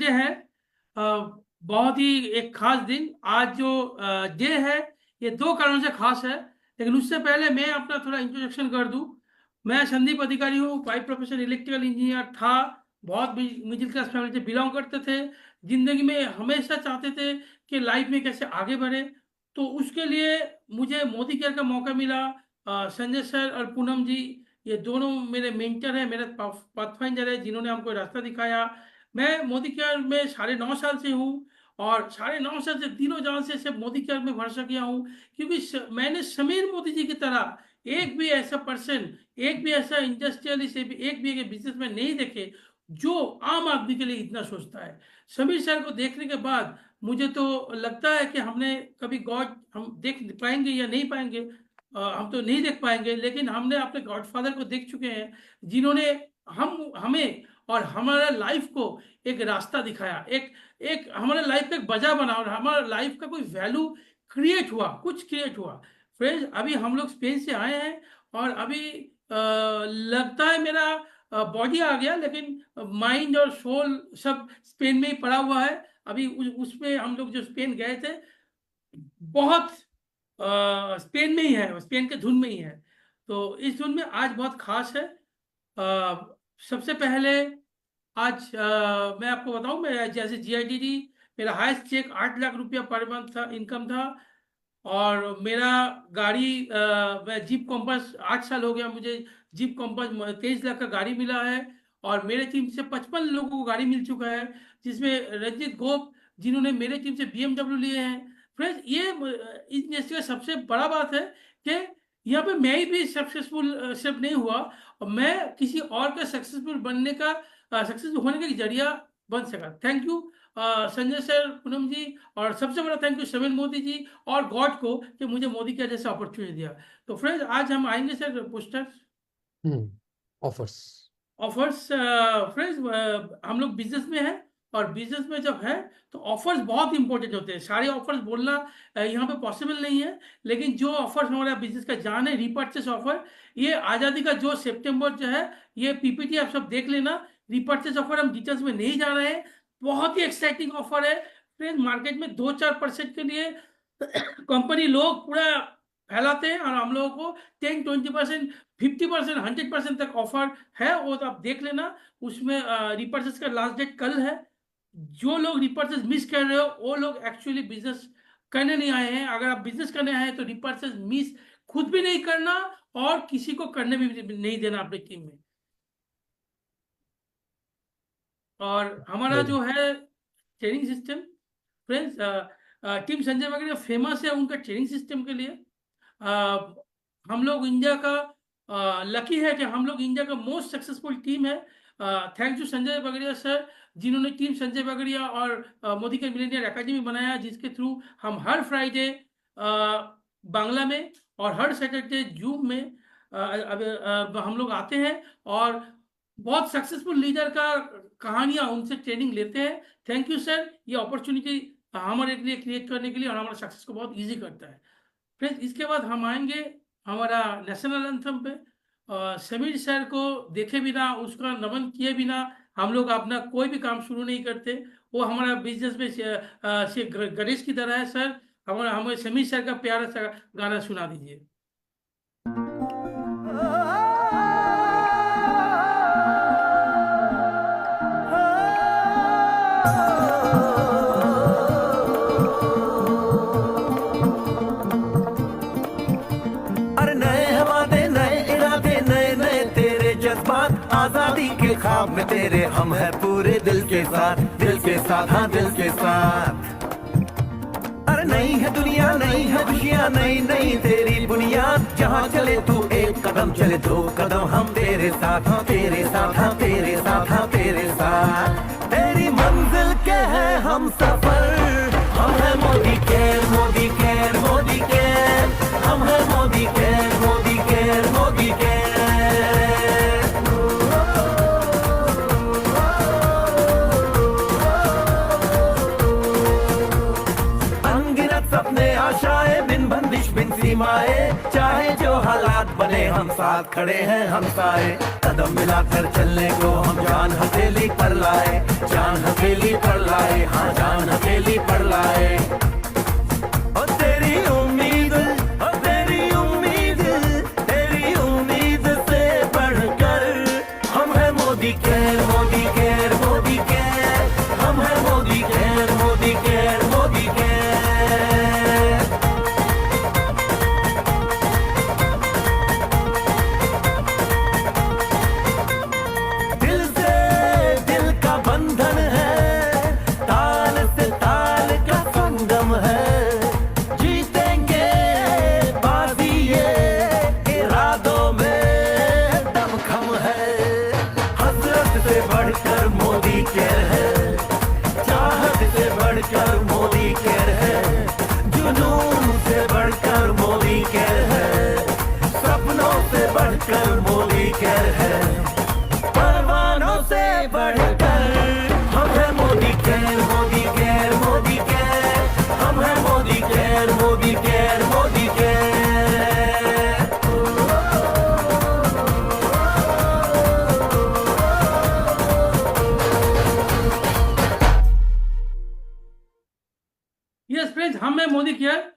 Day है, बहुत ही एक खास दिन। आज जो डे है ये दो कारणों से खास है, लेकिन उससे पहले मैं अपना थोड़ा इंट्रोडक्शन कर दूं। मैं संदीप अधिकारी हूँ, बाई प्रोफेशन इलेक्ट्रिकल इंजीनियर था। बहुत मिडिल क्लास फैमिली से बिलोंग करते थे। जिंदगी में हमेशा चाहते थे कि लाइफ में कैसे आगे बढ़े, तो उसके लिए मुझे मोदी केयर का मौका मिला। संजय सर और पूनम जी, ये दोनों मेरे मेंटर हैं, मेरे पाथफाइंडर है, जिन्होंने हमको रास्ता दिखाया। मैं मोदी केयर में 9.5 साल से हूँ, और 9.5 साल से दिनों जान से सिर्फ मोदी केयर में भरोसा किया हूँ, क्योंकि मैंने समीर मोदी जी की तरह एक भी ऐसा पर्सन, एक भी ऐसा इंडस्ट्रियलिस्ट, एक भी एक बिजनेसमैन नहीं देखे जो आम आदमी के लिए इतना सोचता है। समीर सर को देखने के बाद मुझे तो लगता है कि हमने कभी गॉड हम देख पाएंगे या नहीं पाएंगे, हम तो नहीं देख पाएंगे, लेकिन हमने अपने गॉडफादर को देख चुके हैं, जिन्होंने हमें और हमारा लाइफ को एक रास्ता दिखाया, एक एक हमारे लाइफ का एक वजह बना, और हमारा लाइफ का कोई वैल्यू क्रिएट हुआ, कुछ क्रिएट हुआ। फ्रेंड्स, अभी हम लोग स्पेन से आए हैं, और अभी लगता है मेरा बॉडी आ गया, लेकिन माइंड और सोल सब स्पेन में ही पड़ा हुआ है। अभी उसमें हम लोग जो स्पेन गए थे, बहुत स्पेन में ही है, स्पेन के धुन में ही है। तो इस धुन में आज बहुत खास है। सबसे पहले आज मैं आपको बताऊं, मैं जैसे GIDD मेरा हाईएस्ट चेक 8 लाख रुपया पर मंथ था, इनकम था। और मेरा गाड़ी मैं जीप कॉम्पास, 8 साल हो गया मुझे जीप कॉम्पास, 23 लाख का गाड़ी मिला है। और मेरे टीम से 55 लोगों को गाड़ी मिल चुका है, जिसमें रंजित गोप, जिन्होंने मेरे टीम से BMW लिए हैं। फ्रेंड्स, ये इंडस्ट्री का सबसे बड़ा बात है कि यहाँ पे मैं ही भी सक्सेसफुल सिर्फ नहीं हुआ, और मैं किसी और का सक्सेसफुल बनने का, सक्सेसफुल होने का जरिया बन सका। Thank you Sanjay sir, Poonam ji, और सबसे बड़ा थैंक यू समीर मोदी जी और गॉड को कि मुझे मोदी का जैसा अपॉर्चुनिटी दिया। तो फ्रेंड्स, आज हम आएंगे sir posters, offers. Offers. Friends, हम लोग बिजनेस में हैं, और बिजनेस में जब है तो ऑफर्स बहुत इंपॉर्टेंट होते हैं। सारे ऑफर्स बोलना यहाँ पे पॉसिबल नहीं है, लेकिन जो ऑफर्स हमारा बिजनेस का जान है, रीपर्चेस ऑफर, ये आज़ादी का जो सितंबर जो है, ये PPT आप सब देख लेना। रीपर्चेस ऑफर हम डिटेल्स में नहीं जा रहे हैं, बहुत ही एक्साइटिंग ऑफर है। फ्रेंड्स, मार्केट में 2-4% के लिए कंपनी लोग पूरा फैलाते हैं, और हम लोगों को 10-20%, 50%, 100% तक ऑफर है, वो तो आप देख लेना। उसमें रिपर्चेस का लास्ट डेट कल है। जो लोग रिपर्चेस मिस कर रहे हो, वो लोग एक्चुअली बिजनेस करने नहीं आए हैं। अगर आप बिजनेस करने आए हैं तो रिपर्चेस मिस खुद भी नहीं करना, और किसी को करने भी नहीं देना अपनी टीम में। और हमारा जो है training system, friends, team Sanjay वगैरह फेमस है उनका ट्रेनिंग सिस्टम के लिए। हम लोग इंडिया का लकी है कि हम लोग इंडिया का मोस्ट सक्सेसफुल टीम है। Thanks to Sanjay Bagadia sir, जिन्होंने टीम संजय बगड़िया और मोदी के मिलेनियर एकेडमी बनाया, जिसके थ्रू हम हर फ्राइडे बांग्ला में और हर सैटरडे जूम में हम लोग आते हैं, और बहुत सक्सेसफुल लीडर का कहानियां उनसे ट्रेनिंग लेते हैं। थैंक यू सर, ये अपॉर्चुनिटी हमारे लिए क्रिएट करने के लिए, और हमारा सक्सेस को बहुत ईजी करता है। फ्रेंड्स, इसके बाद हम आएंगे हमारा नेशनल एंथम पे। समीर सर को देखे बिना, उसका नमन किए बिना हम लोग अपना कोई भी काम शुरू नहीं करते। वो हमारा बिजनेस में से गणेश की तरह है। सर, हमें समीर सर का प्यारा सा गाना सुना दीजिए। आजादी के ख्वाब में तेरे हम है पूरे दिल के साथ, दिल के साथ, हाँ दिल के साथ। अरे नहीं है दुनिया, नहीं है खुशियाँ, नहीं नहीं तेरी बुनियाद। जहाँ चले तू एक कदम, चले 2 कदम, हम तेरे साथ, हाँ तेरे साथ, हाँ तेरे साथ, हाँ तेरे साथ। तेरी मंजिल के है हम सफर, हम है Modi care, Modi care, Modi care, हम है Modi care, Modi care, Modi care. बिन बंदिश बिन सी सीमाएं, चाहे जो हालात बने हम साथ खड़े हैं हम साए। कदम मिलाकर चलने को हम जान हथेली पर लाए, जान हथेली पर लाए, हाँ जान हथेली पर लाए। और तेरी उम्मीद, और तेरी उम्मीद, तेरी उम्मीद से बढ़कर हम हैं Modi care, Modi care, Modi care, हम हैं Modi care, Modi care, Modi care. दिल से दिल का बंधन है, ताल से ताल का संगम है। जीतेंगे बाजी ये इरादों में दमखम है। हसरत से बढ़कर मोदी केयर है, चाहत से बढ़कर मोदी केयर है, जुनून से बढ़कर मोदी केयर है, सपनों से बढ़कर मोदी केयर है, परवानों से बढ़कर हम हैं Modi care, Modi care, Modi care, हम हैं Modi care, Modi care, Modi care. Yes friends, हम हैं मोदी केयर।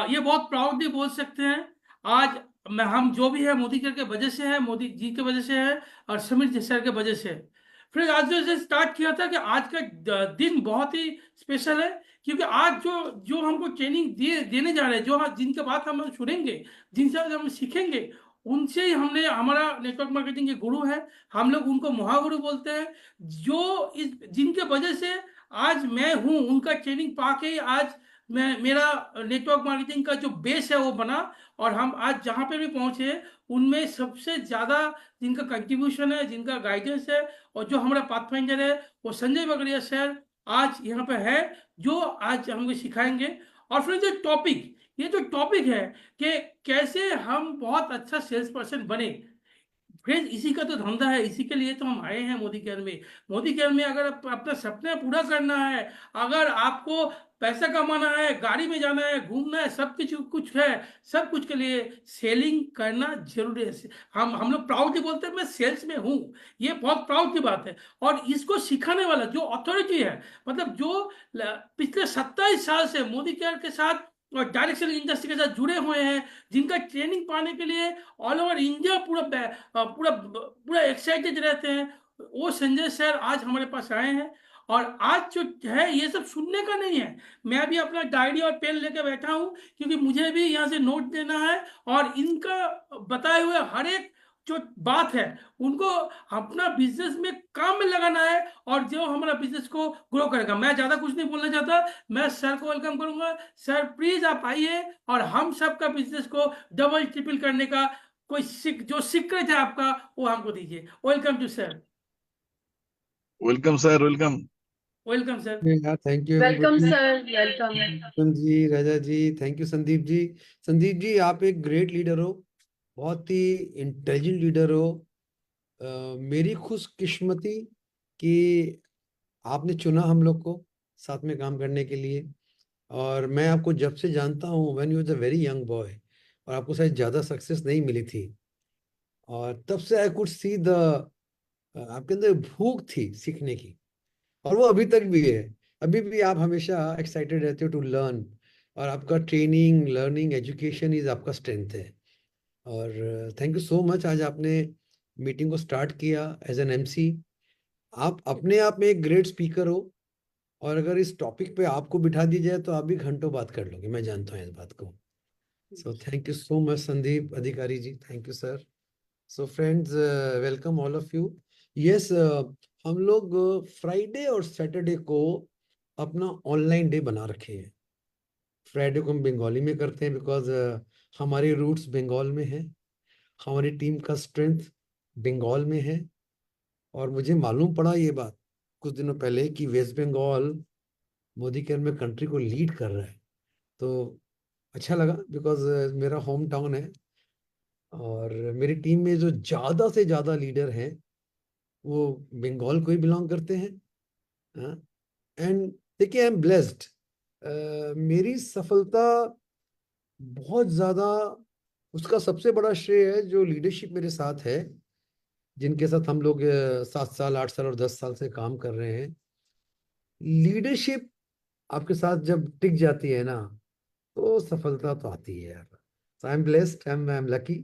ये बहुत प्राउडली बोल सकते हैं। आज हम जो भी है मोदी केयर के वजह से है, मोदी जी के वजह से है और समीर सर के वजह से है। फ्रेंड्स, आज जो स्टार्ट किया था कि आज का दिन बहुत ही स्पेशल है, क्योंकि आज जो जो हमको ट्रेनिंग देने जा रहे हैं, जो जिनके बात हम सुनेंगे, जिनसे आज हम सीखेंगे, उनसे ही हमने, हमारा नेटवर्क मार्केटिंग के गुरु है, हम लोग उनको महागुरु बोलते हैं। जो जिनके वजह से आज मैं हूँ, उनका ट्रेनिंग पाके ही आज मेरा नेटवर्क मार्केटिंग का जो बेस है वो बना, और हम आज जहाँ पे भी पहुँचे हैं उनमें सबसे ज़्यादा जिनका कंट्रीब्यूशन है, जिनका गाइडेंस है, और जो हमारा पाथफाइंडर है वो संजय बगड़िया सर आज यहाँ पे है, जो आज हमको सिखाएंगे। और फिर ये जो टॉपिक है कि कैसे हम बहुत अच्छा सेल्स पर्सन बने। फ्रेंड्स, इसी का तो धंधा है, इसी के लिए तो हम आए हैं मोदी केयर में। मोदी केयर में अगर अपना सपना पूरा करना है, अगर आपको पैसा कमाना है, गाड़ी में जाना है, घूमना है, सब कुछ है, सब कुछ के लिए सेलिंग करना जरूरी है। हम लोग प्राउडली बोलते हैं मैं सेल्स में हूँ, ये बहुत प्राउड की बात है। और इसको सिखाने वाला जो अथॉरिटी है, मतलब जो पिछले 27 साल से मोदी केयर के साथ और डायरेक्शन इंडस्ट्री के साथ जुड़े हुए हैं, जिनका ट्रेनिंग पाने के लिए ऑल ओवर इंडिया पूरा एक्साइटेड रहते हैं, वो संजय सर आज हमारे पास आए हैं। और आज जो है ये सब सुनने का नहीं है, मैं भी अपना डायरी और पेन लेके बैठा हूँ, क्योंकि मुझे भी यहाँ से नोट देना है, और इनका बताए हुए हर एक जो बात है उनको अपना बिजनेस में काम में लगाना है, और जो हमारा बिजनेस को ग्रो करेगा। मैं ज्यादा कुछ नहीं बोलना चाहता, मैं सर को वेलकम करूंगा। सर प्लीज आप आइए, और हम सबका बिजनेस को डबल ट्रिपल करने का कोई जो सीक्रेट है आपका वो हमको दीजिए। Welcome to sir. Welcome sir, welcome. Welcome sir. Thank you welcome everybody. Sir, welcome. Kundan ji, Raja ji, thank you. Sandeep ji, Sandeep ji आप एक ग्रेट लीडर हो, बहुत ही इंटेलिजेंट लीडर हो। मेरी खुशकिस्मती कि आपने चुना हम लोग को साथ में काम करने के लिए। और मैं आपको जब से जानता हूँ, when you was a very young boy, और आपको शायद ज़्यादा सक्सेस नहीं मिली थी, और तब से आई कुड सी द आपके अंदर भूख थी सीखने की, और वो अभी तक भी है। अभी भी आप हमेशा एक्साइटेड रहते हो टू लर्न, और आपका ट्रेनिंग, लर्निंग, एजुकेशन इज आपका स्ट्रेंथ है। और थैंक यू सो मच, आज आपने मीटिंग को स्टार्ट किया एज एन एमसी। आप अपने आप में एक ग्रेट स्पीकर हो, और अगर इस टॉपिक पे आपको बिठा दी जाए तो आप भी घंटों बात कर लोगे, मैं जानता हूँ इस बात को। So thank you so much Sandeep Adhikari ji, thank you sir. So friends, welcome all of you. Yes, हम लोग फ्राइडे और सैटरडे को अपना ऑनलाइन डे बना रखे हैं। फ्राइडे को हम बंगाली में करते हैं, बिकॉज हमारी रूट्स बंगाल में है, हमारी टीम का स्ट्रेंथ बंगाल में है। और मुझे मालूम पड़ा ये बात कुछ दिनों पहले कि वेस्ट बंगाल मोदी केयर में कंट्री को लीड कर रहा है, तो अच्छा लगा, बिकॉज मेरा होम टाउन है, और मेरी टीम में जो ज़्यादा से ज़्यादा लीडर हैं वो बंगाल को ही बिलोंग करते हैं। एंड देखिए, आई एम ब्लेस्ड। मेरी सफलता बहुत ज्यादा उसका सबसे बड़ा श्रेय है जो लीडरशिप मेरे साथ है, जिनके साथ हम लोग 7 साल 8 साल और 10 साल से काम कर रहे हैं। लीडरशिप आपके साथ जब टिक जाती है ना, तो सफलता तो आती है यार। I am blessed, I am lucky.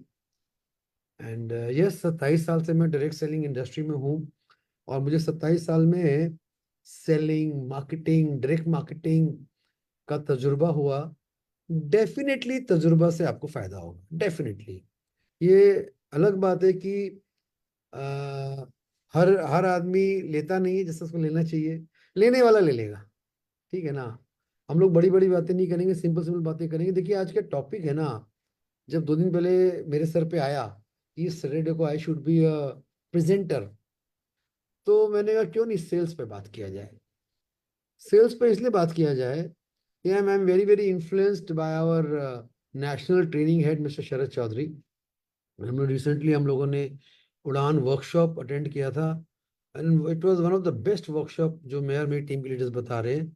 And yes, 27 साल से मैं डायरेक्ट सेलिंग इंडस्ट्री में हूँ, और मुझे 27 साल में सेलिंग, मार्केटिंग, डायरेक्ट मार्केटिंग का तजुर्बा हुआ। डेफिनेटली तजुर्बा से आपको फायदा होगा, डेफिनेटली। ये अलग बात है कि आ, हर हर आदमी लेता नहीं है जैसे उसको लेना चाहिए, लेने वाला ले लेगा, ठीक है ना। हम लोग बड़ी बड़ी बातें नहीं करेंगे, सिंपल सिंपल बातें करेंगे। देखिए आज का टॉपिक है ना, जब 2 दिन पहले मेरे सर पे आया कि इस सैटरडे को I should be a presenter, तो मैंने कहा क्यों नहीं सेल्स पे बात किया जाए। सेल्स पे इसलिए बात किया जाए कि I am very very influenced by our national training head mister Sharad Chaudhary. Recently हम लोगों ने उड़ान वर्कशॉप अटेंड किया था, and it was one of the best workshop जो मैं और मेरी टीम के लीडर्स बता रहे हैं।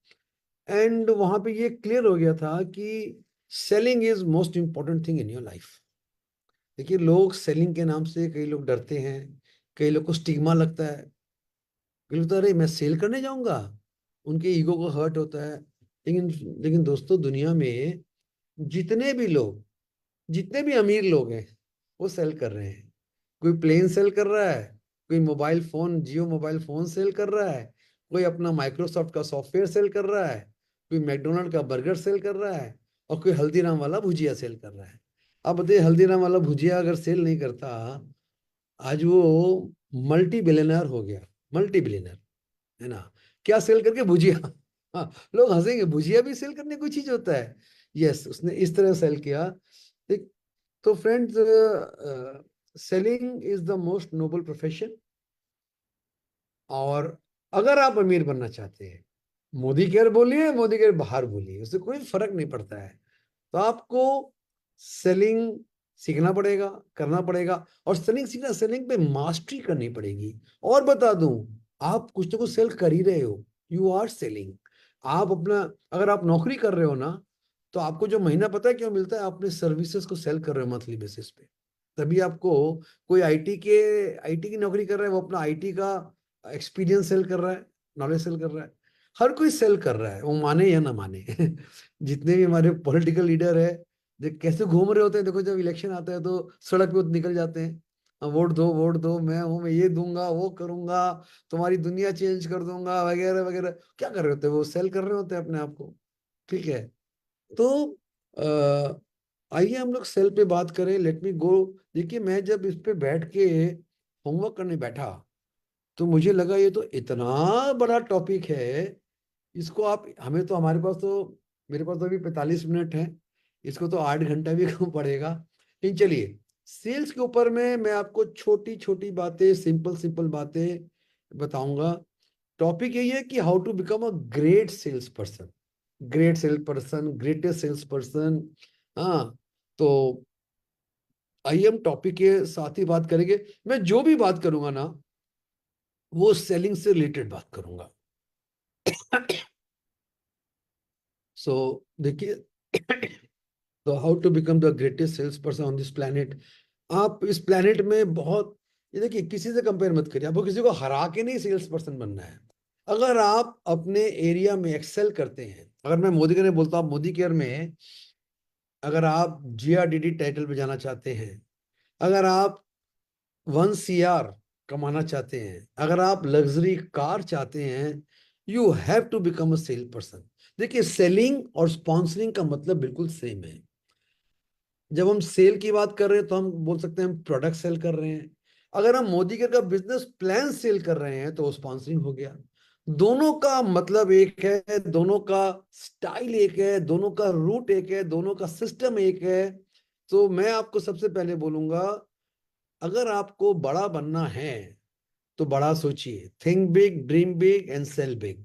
एंड वहां पे ये क्लियर हो गया था कि selling is most important thing in your life. देखिए लोग सेलिंग के नाम से, कई लोग डरते हैं, कई लोग को स्टिग्मा लगता है, कई लोग तो अरे मैं सेल करने जाऊंगा, उनके ईगो को हर्ट होता है। लेकिन लेकिन दोस्तों, दुनिया में जितने भी लोग, जितने भी अमीर लोग हैं, वो सेल कर रहे हैं। कोई प्लेन सेल कर रहा है, कोई मोबाइल फोन, जियो मोबाइल फोन सेल कर रहा है, कोई अपना माइक्रोसॉफ्ट का सॉफ्टवेयर सेल कर रहा है, कोई मैकडोनल्ड का बर्गर सेल कर रहा है, और कोई हल्दीराम वाला भुजिया सेल कर रहा है। अब बताइए, हल्दीराम वाला भुजिया अगर सेल नहीं करता, आज वो मल्टी बिलियनर हो गया, मल्टी बिलियनर, है ना। क्या सेल करके? भुजिया। हाँ, लोग हंसेंगे, भुजिया भी सेल करने कोई चीज होता है? यस, उसने इस तरह सेल किया। देख, तो friends, selling is the most noble profession. और अगर आप अमीर बनना चाहते हैं, मोदी केयर बोलिए, मोदी केयर बाहर बोलिए, उससे कोई फर्क नहीं पड़ता है, तो आपको सेलिंग सीखना पड़ेगा, करना पड़ेगा। और सेलिंग सीखना, सेलिंग पे मास्टरी करनी पड़ेगी। और बता दूं, आप कुछ तो कुछ सेल कर ही रहे हो, यू आर सेलिंग। आप अपना, अगर आप नौकरी कर रहे हो ना, तो आपको जो महीना पता है क्यों मिलता है? आप अपने सर्विसेज को सेल कर रहे हो मंथली बेसिस पे। तभी आपको, कोई आईटी की नौकरी कर रहा है, वो अपना आईटी का एक्सपीरियंस सेल कर रहा है, नॉलेज सेल कर रहा है। हर कोई सेल कर रहा है, वो माने या ना माने। जितने भी हमारे पॉलिटिकल लीडर है, देख कैसे घूम रहे होते हैं। देखो जब इलेक्शन आता है तो सड़क पे निकल जाते हैं, वोट दो, वोट दो, मैं हूँ, मैं ये दूंगा, वो करूंगा, तुम्हारी दुनिया चेंज कर दूंगा, वगैरह वगैरह। क्या कर रहे होते हैं? वो सेल कर रहे होते हैं अपने आप को, ठीक है। तो आइए हम लोग सेल पे बात करें। लेट मी गो। देखिए मैं जब इस पे बैठ के होमवर्क करने बैठा, तो मुझे लगा ये तो इतना बड़ा टॉपिक है, इसको आप, हमें तो, हमारे पास तो, मेरे पास तो अभी 45 मिनट है, इसको तो 8 घंटा भी कम पड़ेगा। लेकिन चलिए, सेल्स के ऊपर में मैं आपको छोटी छोटी बातें, सिंपल सिंपल बातें बताऊंगा। टॉपिक यही है कि how to become a great sales person, great sales person, greatest sales person. हाँ, तो आइए हम टॉपिक के साथ ही बात करेंगे। मैं जो भी बात करूंगा ना, वो सेलिंग से रिलेटेड बात करूंगा। सो देखिए, तो how to become the greatest sales person on this planet. आप इस प्लेनेट में बहुत, ये देखिए, किसी से कंपेयर मत करिए। आपको किसी को हरा के नहीं सेल्स पर्सन बनना है। अगर आप अपने एरिया में एक्सेल करते हैं, अगर मैं मोदी केयर में बोलता हूँ, मोदी केयर में अगर आप जीआरडीडी टाइटल पे जाना चाहते हैं, अगर आप 1 CR कमाना चाहते हैं, अगर आप लग्जरी कार चाहते हैं, you have to become a sale person. देखिए, सेलिंग और स्पॉन्सरिंग का मतलब बिल्कुल सेम है। जब हम सेल की बात कर रहे हैं तो हम बोल सकते हैं हम प्रोडक्ट सेल कर रहे हैं। अगर हम मोदी केयर का बिजनेस प्लान सेल कर रहे हैं तो वो स्पॉन्सरिंग हो गया। दोनों का मतलब एक है, दोनों का स्टाइल एक है, दोनों का रूट एक है, दोनों का सिस्टम एक है। तो मैं आपको सबसे पहले बोलूंगा, अगर आपको बड़ा बनना है तो बड़ा सोचिए, think big, dream big and sell big,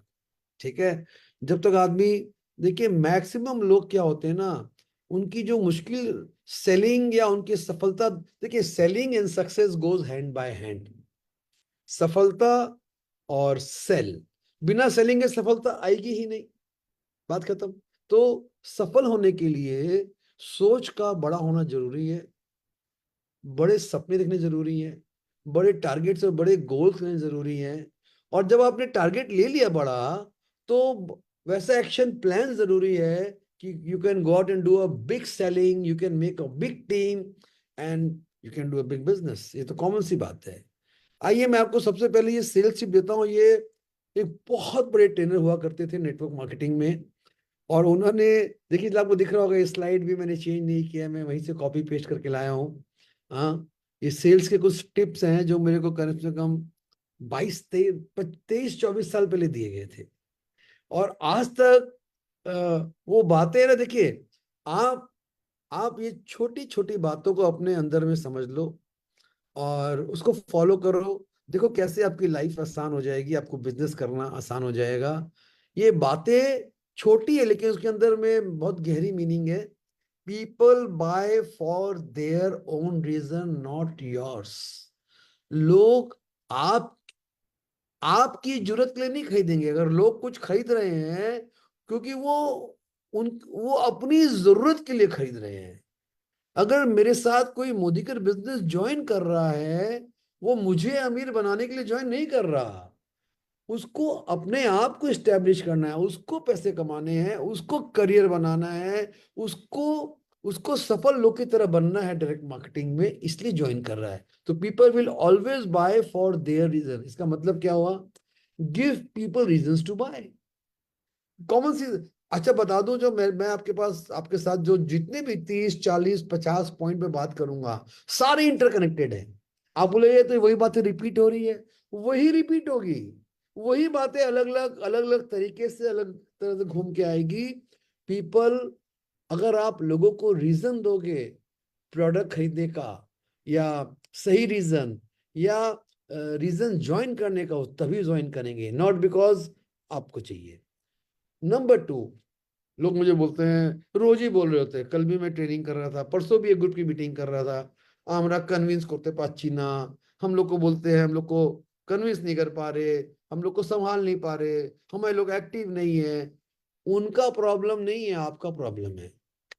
ठीक है। जब तक आदमी, देखिए मैक्सिमम लोग क्या होते हैं ना, उनकी जो मुश्किल सेलिंग या उनकी सफलता, देखिए selling and success goes hand by hand. सफलता और सेल, बिना सेलिंग के सफलता आएगी ही नहीं, बात खत्म। तो सफल होने के लिए सोच का बड़ा होना जरूरी है, बड़े सपने देखने जरूरी हैं, बड़े टारगेट्स और बड़े गोल्स लेने जरूरी हैं। और जब आपने टारगेट ले लिया बड़ा, तो वैसा एक्शन प्लान जरूरी है कि you can go out and do a big selling, you can make a big team and you can do a big business. ये तो कॉमन सी बात है। आइए मैं आपको सबसे पहले ये सेल्स टिप देता हूँ। ये एक बहुत बड़े ट्रेनर हुआ करते थे नेटवर्क मार्केटिंग में, और उन्होंने, देखिए आपको दिख रहा होगा, ये स्लाइड भी मैंने चेंज नहीं किया, मैं वहीं से कॉपी पेस्ट करके लाया हूँ। हाँ, ये सेल्स के कुछ टिप्स हैं जो मेरे को कम से कम 23-24 साल पहले दिए गए थे, और आज तक वो बातें ना, देखिए आप ये छोटी छोटी बातों को अपने अंदर में समझ लो और उसको फॉलो करो। देखो कैसे आपकी लाइफ आसान हो जाएगी, आपको बिजनेस करना आसान हो जाएगा। ये बातें छोटी है लेकिन उसके अंदर में बहुत गहरी मीनिंग है। People buy for their own reason, not yours. लोग आपकी जरूरत के लिए नहीं खरीदेंगे। अगर लोग कुछ खरीद रहे हैं क्योंकि वो अपनी जरूरत के लिए खरीद रहे हैं। अगर मेरे साथ कोई मोदी का बिजनेस ज्वाइन कर रहा है, वो मुझे अमीर बनाने के लिए ज्वाइन नहीं कर रहा। उसको अपने आप को इस्टेब्लिश करना है, उसको पैसे कमाने हैं, उसको करियर बनाना है, उसको उसको सफल लोग की तरह बनना है डायरेक्ट मार्केटिंग में, इसलिए ज्वाइन कर रहा है। तो people will always buy for their reason. इसका मतलब क्या हुआ? Give people reasons to buy. Common सी। अच्छा बता दूं, जो मैं आपके पास आपके साथ जो जितने भी 30-40-50 पॉइंट पे बात करूंगा, सारे इंटरकनेक्टेड है। आप बोले तो वही बातें रिपीट हो रही है, वही रिपीट होगी। वही बातें अलग अलग तरीके से, अलग तरह से घूम के आएगी। पीपल, अगर आप लोगों को रीजन दोगे प्रोडक्ट खरीदने का, या सही रीजन, या रीजन ज्वाइन करने का, तभी ज्वाइन करेंगे, नॉट बिकॉज आपको चाहिए। नंबर 2, लोग मुझे बोलते हैं, रोज ही बोल रहे होते हैं। कल भी मैं ट्रेनिंग कर रहा था, परसों भी एक ग्रुप की मीटिंग कर रहा था। हमरा कन्विंस करते पाची ना, हम लोग को बोलते हैं, हम लोग को कन्विंस नहीं कर पा रहे, हम लोग को संभाल नहीं पा रहे, हमारे लोग एक्टिव नहीं है। उनका प्रॉब्लम नहीं है, आपका प्रॉब्लम है।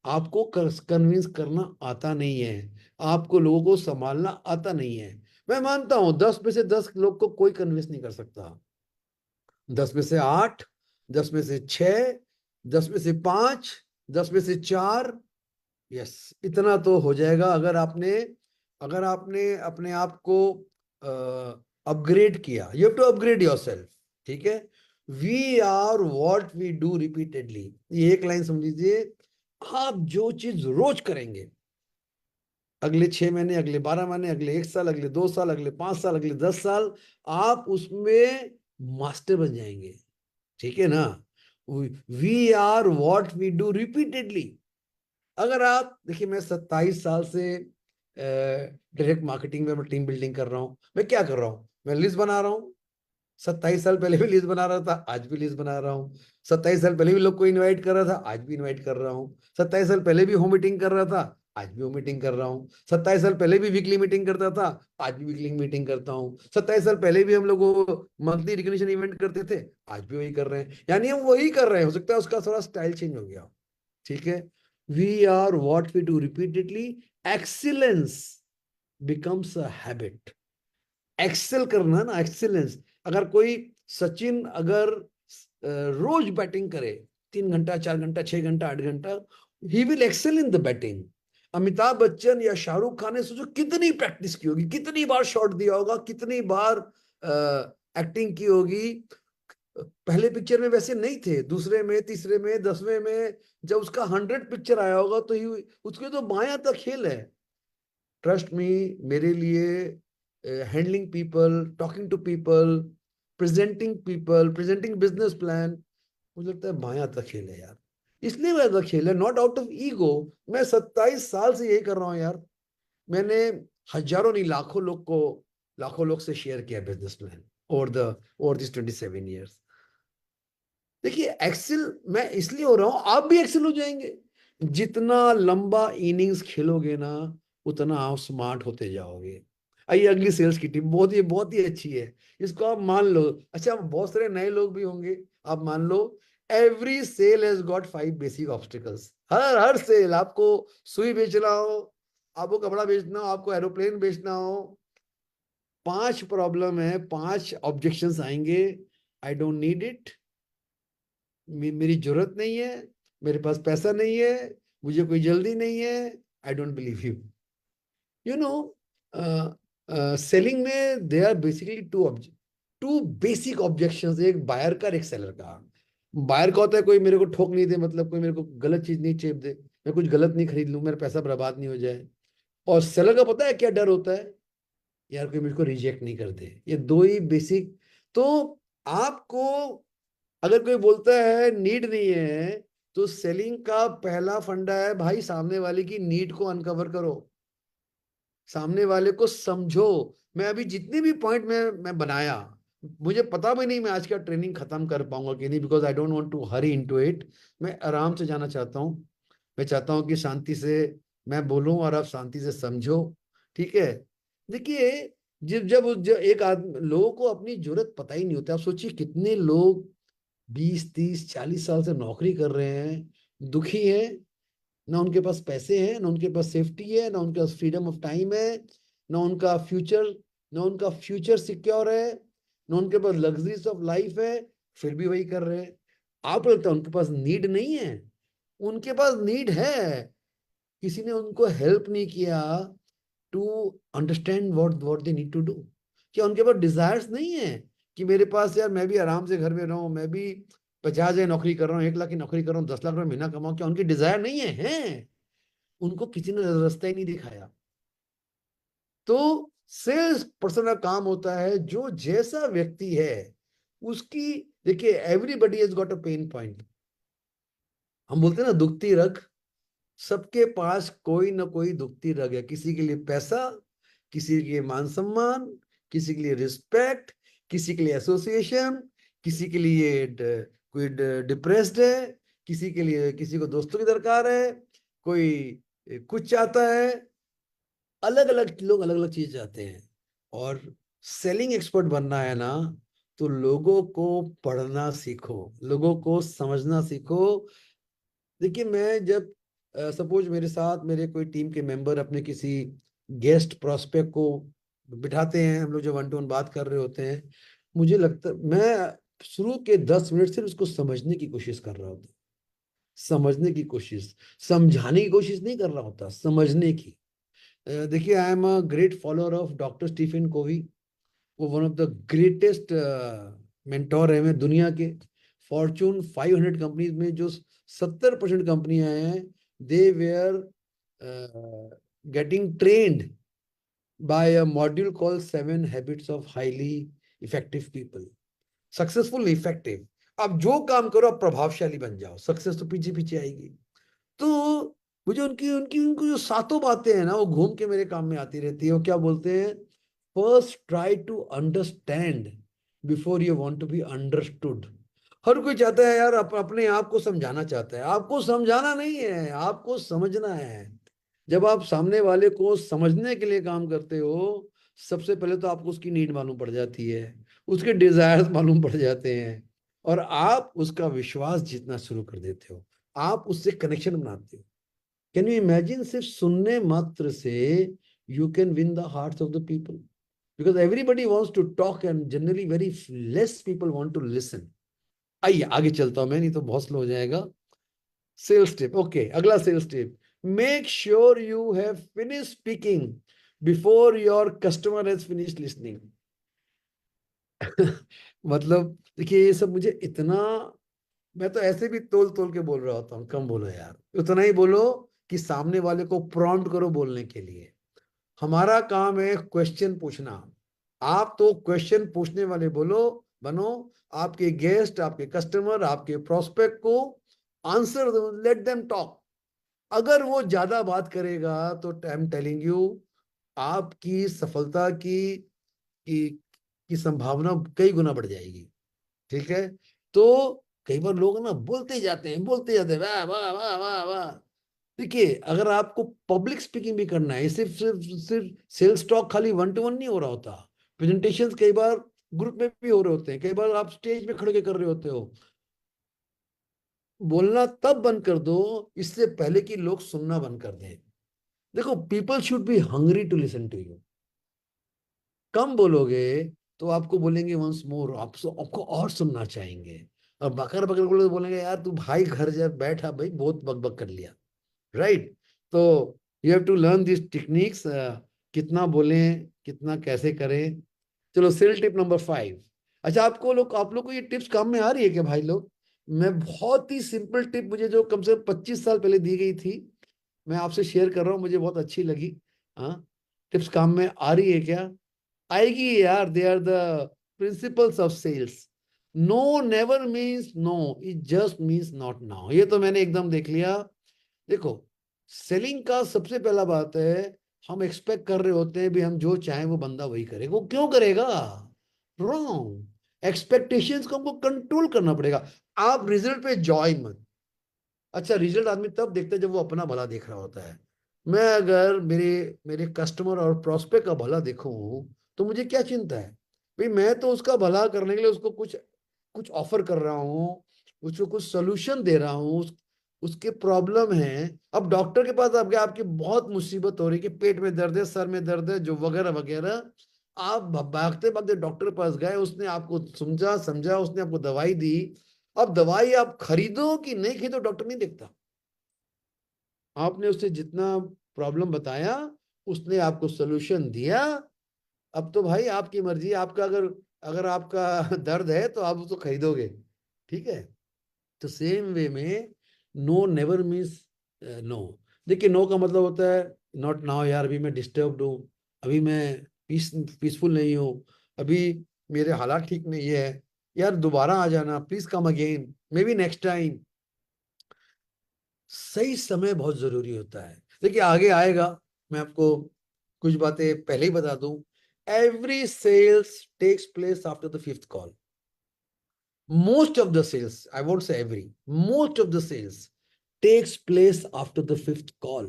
आपको कन्विंस करना आता नहीं है, आपको लोगों को संभालना आता नहीं है। मैं मानता हूं 10 में से 10 लोग को कोई कन्विंस नहीं कर सकता, 10 में से 8, 10 में से 6, 10 में से 5, 10 में से 4। यस, इतना तो हो जाएगा अगर आपने अपने आप को अपग्रेड किया। You have to upgrade yourself. ठीक है, we are what we do repeatedly. ये एक लाइन समझ लीजिए। आप जो चीज रोज करेंगे, अगले 6 महीने, अगले 12 महीने, अगले 1 साल, अगले 2 साल, अगले 5 साल, अगले 10 साल, आप उसमें मास्टर बन जाएंगे। ठीक है ना? We are what we do repeatedly. अगर आप देखिए, मैं 27 साल से डायरेक्ट मार्केटिंग में टीम बिल्डिंग कर रहा हूं। मैं क्या कर रहा हूं? मैं लिस्ट बना रहा हूं। 27 साल पहले भी लिस्ट बना रहा था, आज भी लिस्ट बना रहा हूँ। 27 साल पहले भी लोग को इनवाइट कर रहा था, आज भी इनवाइट कर रहा हूँ। 27 साल पहले भी होम मीटिंग कर रहा था, आज भी होम मीटिंग कर रहा हूँ। 27 साल पहले भी वीकली मीटिंग करता था, आज भी वीकली मीटिंग करता हूँ। 27 साल पहले भी हम लोग मंथली रिकग्निशन इवेंट करते थे, आज भी वही कर रहे हैं। यानी हम वही कर रहे हैं, हो सकता है उसका थोड़ा स्टाइल चेंज हो गया। ठीक है, we are what we do repeatedly. Excellence becomes a habit. Excel करना ना, एक्सीलेंस। अगर कोई सचिन अगर रोज बैटिंग करे 3 घंटा, 4 घंटा, 6 घंटा, 8 घंटा, he will excel in the batting. Amitabh Bachchan या शाहरुख खान ने सोचो कितनी प्रैक्टिस की होगी, कितनी बार शॉट दिया होगा, कितनी बार एक्टिंग की होगी। पहले पिक्चर में वैसे नहीं थे, दूसरे में, तीसरे में, 10वें में जब उसका 100 पिक्चर आया होगा तो उसके तो बायां तक खेल है। ट्रस्ट मी, मेरे लिए handling people, talking to people, presenting business plan, मुझे लगता है बायां तक खेल है यार। इसलिए ज्यादा खेल है, नॉट आउट ऑफ ईगो। मैं 27 साल से यही कर रहा हूँ यार। मैंने हजारों नहीं, लाखों लोग से शेयर किया business plan over this 27 years. देखिए, एक्सेल मैं इसलिए हो रहा हूं, आप भी एक्सेल हो जाएंगे। जितना लंबा इनिंग्स खेलोगे ना, उतना आप स्मार्ट होते जाओगे। आइए अगली सेल्स की टीम बहुत ही अच्छी है, इसको आप मान लो। अच्छा, बहुत सारे नए लोग भी होंगे, आप मान लो every sale has got 5 basic obstacles. हर सेल, आपको सुई बेचना हो, आपको कपड़ा बेचना हो, आपको एरोप्लेन बेचना हो, 5 प्रॉब्लम है, 5 ऑब्जेक्शंस आएंगे। आई डोंट नीड इट, मेरी जरूरत नहीं है, मेरे पास पैसा नहीं है, मुझे कोई जल्दी नहीं है, I don't believe you. You know, selling में they are basically two basic objections, एक बायर का, एक सेलर का। बायर का होता है कोई मेरे को ठोक नहीं दे, मतलब कोई मेरे को गलत चीज नहीं चेप दे, मैं कुछ गलत नहीं खरीद लूं, मेरा पैसा बर्बाद नहीं हो जाए। और सेलर का पता है क्या डर होता है? यार कोई मुझको रिजेक्ट नहीं कर दे। ये दो ही बेसिक। तो आपको अगर कोई बोलता है नीड नहीं है, तो सेलिंग का पहला फंडा है भाई, सामने वाले की नीड को अनकवर करो, सामने वाले को समझो। मैं अभी जितने भी पॉइंट मैं बनाया, मुझे पता भी नहीं मैं आज का ट्रेनिंग खत्म कर पाऊंगा कि नहीं, because I don't want to hurry into it. मैं आराम से जाना चाहता हूँ। मैं चाहता हूँ कि शांति से मैं बोलूं और आप शांति से समझो, ठीक है? देखिए, जब एक आदमी, लोगों को अपनी जरूरत पता ही नहीं होता। आप सोचिए कितने लोग 20 30 40 साल से नौकरी कर रहे हैं, दुखी हैं, ना उनके पास पैसे हैं, ना उनके पास सेफ्टी है, ना उनके पास फ्रीडम ऑफ टाइम है, ना उनका फ्यूचर सिक्योर है, ना उनके पास लग्जरीज ऑफ लाइफ है, फिर भी वही कर रहे हैं। आपको लगता है उनके पास नीड नहीं है? उनके पास नीड है, किसी ने उनको हेल्प नहीं किया to understand what they need to do. क्या उनके पास डिजायर्स नहीं है कि मेरे पास, यार मैं भी आराम से घर में रहूं, मैं भी 50,000 नौकरी कर रहा हूँ, 1 लाख की नौकरी कर रहा हूँ, 10 लाख रुपए महीना कमाऊं? क्या उनकी डिजायर नहीं है? उनको किसी ने रास्ता ही नहीं दिखाया। तो सेल्स पर्सन का काम होता है, जो जैसा व्यक्ति है उसकी, देखिए everybody has got a pain point. हम बोलते हैं ना दुखती रग, सबके पास कोई ना कोई दुखती रग है। किसी के लिए पैसा, किसी के लिए मान सम्मान, किसी के लिए रिस्पेक्ट, किसी के लिए एसोसिएशन, किसी के लिए कोई डिप्रेस्ड है, किसी के लिए, किसी को दोस्तों की दरकार है, कोई कुछ चाहता है। अलग अलग लोग अलग अलग चीज चाहते हैं। और सेलिंग एक्सपर्ट बनना है ना, तो लोगों को पढ़ना सीखो, लोगों को समझना सीखो। देखिए, मैं जब सपोज मेरे साथ मेरे कोई टीम के मेंबर अपने किसी गेस्ट प्रोस्पेक्ट को बिठाते हैं, हम लोग जो 1 to 1 बात कर रहे होते हैं, मुझे लगता, मैं शुरू के 10 मिनट से उसको समझने की कोशिश कर रहा होता, समझने की कोशिश, समझाने की कोशिश नहीं कर रहा होता, समझने की। देखिए, I am a great follower of doctor Stephen Covey. वो one of the greatest mentor है मैं दुनिया के। फॉर्चून 500 कंपनीज में जो 70% कंपनियां हैं, they were getting trained by a module called 7 habits of highly effective people. Successful effective, आप जो काम करो आप प्रभावशाली बन जाओ, सक्सेस तो पीछे पीछे आएगी। तो मुझे उनकी उनकी उनको जो 7 बातें हैं ना, वो घूम के मेरे काम में आती रहती है। वो क्या बोलते हैं? First try to understand before you want to be understood. हर कोई चाहता है यार, अपने आप को समझाना चाहता है। आपको समझाना नहीं है, आपको समझना है। जब आप सामने वाले को समझने के लिए काम करते हो, सबसे पहले तो आपको उसकी नीड मालूम पड़ जाती है, उसके डिजायर्स मालूम पड़ जाते हैं, और आप उसका विश्वास जीतना शुरू कर देते हो, आप उससे कनेक्शन बनाते हो। Can you imagine? सिर्फ सुनने मात्र से you can win the hearts of the people, because everybody wants to talk and generally very less people want to listen. आइए आगे चलता हूं मैं, नहीं तो बहुत स्लो हो जाएगा। सेल्स टिप, ओके, अगला sales tip, make sure you have finish speaking before your customer has finish listening. मतलब देखिए, ये सब मुझे इतना, मैं तो ऐसे भी तोल तोल के बोल रहा होता हूँ, कम बोलो यार, उतना ही बोलो कि सामने वाले को प्रॉम्प्ट करो बोलने के लिए। हमारा काम है क्वेश्चन पूछना। आप तो क्वेश्चन पूछने वाले बनो। आपके गेस्ट, आपके कस्टमर, आपके प्रोस्पेक्ट को आंसर दो, लेट देम टॉक। अगर वो ज्यादा बात करेगा तो आई एम टेलिंग यू, आपकी सफलता की संभावना कई गुना बढ़ जाएगी, ठीक है? तो कई बार लोग ना बोलते जाते हैं, वाह वाह वाह वाह वाह। देखिए, अगर आपको पब्लिक स्पीकिंग भी करना है, सिर्फ सिर्फ सिर्फ सेल्स टॉक खाली 1 to 1 नहीं हो रहा होता, प्रेजेंटेशंस कई बार ग्रुप में भी हो रहे होते हैं, कई बार आप स्टेज पे खड़े के कर रहे होते हो। बोलना तब बंद कर दो इससे पहले कि लोग सुनना बंद कर दें। देखो, people should be hungry to listen to you. कम बोलोगे तो आपको बोलेंगे वंस मोर, आपको और सुनना चाहेंगे। और बकर बकर बोलोगे, बोलेंगे यार तू भाई घर जा, बैठा भाई, बहुत बक कर लिया। राइट? तो you have to learn this techniques, कितना बोलें, कितना कैसे करें। चलो, सेल टिप नंबर 5। अच्छा, आप लोग को ये टिप्स काम में आ रही है क्या भाई लोग? मैं बहुत ही सिंपल टिप, मुझे जो कम से कम 25 साल पहले दी गई थी, मैं आपसे शेयर कर रहा हूँ, मुझे बहुत अच्छी लगी। हाँ, टिप्स काम में आ रही है क्या? आएगी यार। They are the principles of sales. No never means no, it just means not now. ये तो मैंने एकदम देख लिया। देखो, सेलिंग का सबसे पहला बात है, हम एक्सपेक्ट कर रहे होते हैं भी हम जो चाहें वो बंदा वही करेगा। वो क्यों करेगा? रॉन्ग। एक्सपेक्टेशंस को हमको कंट्रोल करना पड़ेगा। आप रिजल्ट पे जॉय मत। अच्छा, रिजल्ट आदमी तब देखता है जब वो अपना भला देख रहा होता है। मैं अगर मेरे मेरे कस्टमर और प्रोस्पेक्ट का भला देखूं तो मुझे क्या चिंता है भाई? मैं तो उसका भला करने के लिए उसको कुछ कुछ ऑफर कर रहा हूँ, उसको कुछ सोल्यूशन दे रहा हूँ। उसके प्रॉब्लम है। अब डॉक्टर के पास आप गए, आपकी बहुत मुसीबत हो रही है कि पेट में दर्द है, सर में दर्द है, जो वगैरह वगैरह। आप भागते भागते डॉक्टर के पास गए, उसने आपको समझा समझा, उसने आपको दवाई दी। अब दवाई आप खरीदो कि नहीं खरीदो, डॉक्टर नहीं देखता। आपने उससे जितना प्रॉब्लम बताया, उसने आपको सोल्यूशन दिया। अब तो भाई आपकी मर्जी। आपका अगर अगर आपका दर्द है तो आप उसको खरीदोगे। ठीक है? तो सेम वे में नो नेवर मीन्स नो। देखिए, नो का मतलब होता है नॉट नाउ यार, अभी मैं डिस्टर्ब्ड हूँ, अभी मैं पीसफुल नहीं हूँ, अभी मेरे हालात ठीक नहीं है, यार दोबारा आ जाना, please come again, may be next time. सही समय बहुत जरूरी होता है। देखिए, आगे आएगा, मैं आपको कुछ बातें पहले ही बता दूं। Every sales takes place after the 5th call. Most of the sales, I won't say every, most of the sales takes place after the 5th call.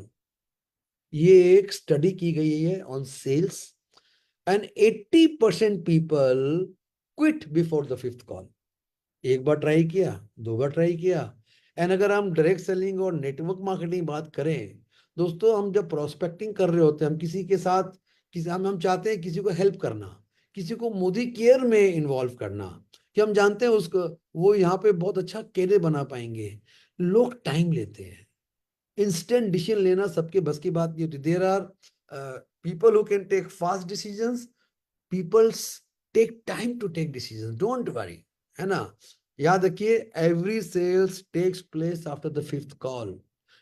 ये एक स्टडी की गई है on sales, and 80% people quit before the 5th call. एक बार try किया, 2 बार try किया। And अगर हम डायरेक्ट सेलिंग और नेटवर्क मार्केटिंग बात करें, दोस्तों, हम जब प्रोस्पेक्टिंग कर रहे होते हैं, हम किसी के साथ, हम चाहते हैं किसी को हेल्प करना, किसी को मोदी केयर में इन्वॉल्व करना, कि हम जानते हैं उसको वो यहाँ पे बहुत अच्छा कैरियर बना पाएंगे। लोग टाइम लेते हैं। इंस्टेंट डिसीजन लेना सबके बस की बात नहीं होती। There are people who can take fast decisions, peoples take time to take decision. Don't worry, है ना? याद रखिए, every sales takes place after the 5th call,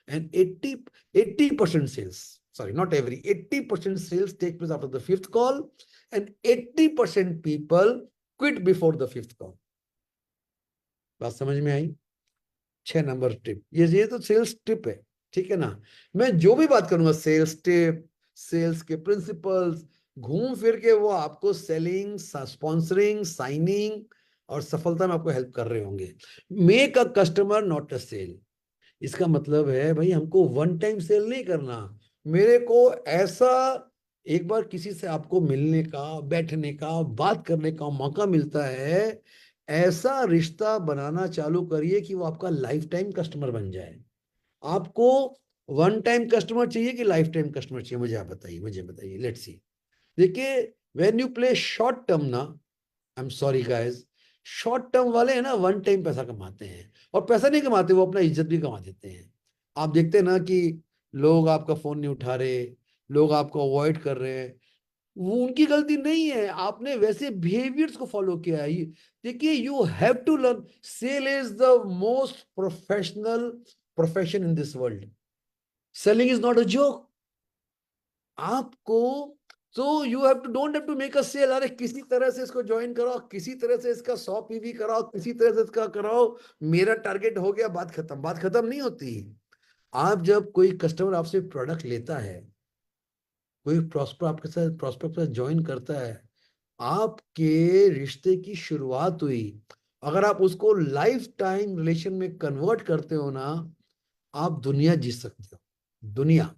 and 80% sales, sorry, not every, 80% sales take place after the 5th call, and 80% people quit before the 5th call. बात समझ में आई? 6 number tip, ये तो sales tip है। ठीक है ना? मैं जो भी बात करूंगा, सेल्स टिप, सेल्स के प्रिंसिपल्स, घूम फिर के वो आपको सेलिंग, स्पॉन्सरिंग, साइनिंग और सफलता में आपको हेल्प कर रहे होंगे। Make a customer not a sale. इसका मतलब है भाई, हमको वन टाइम सेल नहीं करना। मेरे को ऐसा एक बार किसी से आपको मिलने का, बैठने का, बात करने का मौका मिलता है, ऐसा रिश्ता बनाना चालू करिए कि वो आपका लाइफ टाइम कस्टमर बन जाए। आपको वन टाइम कस्टमर चाहिए कि लाइफ टाइम कस्टमर चाहिए? मुझे आप बताइए, मुझे बताइए, लेट्स सी। देखिए, when you play short term ना, I am sorry guys, short term वाले हैं ना, वन टाइम पैसा कमाते हैं। और पैसा नहीं कमाते, वो अपना इज्जत भी कमा देते हैं। आप देखते हैं ना कि लोग आपका फोन नहीं उठा रहे, लोग आपको अवॉइड कर रहे हैं, वो उनकी गलती नहीं है, आपने वैसे बिहेवियर्स को फॉलो किया है। देखिए, you have to learn. Sale is the most professional profession in this world. Selling is not a joke. आपको तो you have to, don't have to make a sale. अरे किसी तरह से इसको ज्वाइन कराओ, किसी तरह से इसका 100 पीवी कराओ, किसी तरह से इसका कराओ, मेरा टारगेट हो गया, बात खत्म। बात खत्म नहीं होती। आप जब कोई कस्टमर आपसे प्रोडक्ट लेता है, कोई प्रोस्पेक्ट के साथ ज्वाइन करता है, आपके रिश्ते की शुरुआत हुई। अगर आप उसको लाइफ टाइम रिलेशन में कन्वर्ट करते हो ना, आप दुनिया जीत सकते हो, दुनिया।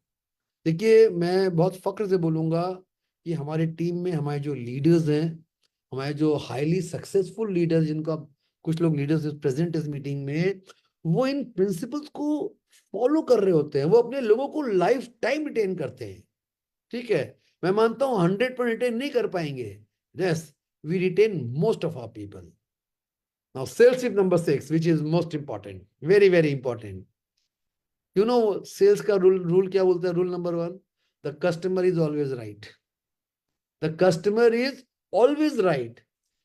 देखिए, मैं बहुत फक्र से बोलूंगा कि हमारी टीम में हमारे जो लीडर्स हैं, हमारे जो हाईली सक्सेसफुल लीडर्स, जिनको आप, कुछ लोग लीडर्स प्रेजेंट इस मीटिंग में, वो इन प्रिंसिपल्स को फॉलो कर रहे होते हैं, वो अपने लोगों को लाइफ टाइम रिटेन करते हैं। ठीक है, मैं मानता हूं 100% रिटेन नहीं कर पाएंगे, yes we retain most of our people. Now sales tip number 6 which is most important, very very important. You know sales का रूल क्या बोलता है? Rule number 1, the customer is always right. The customer is always right.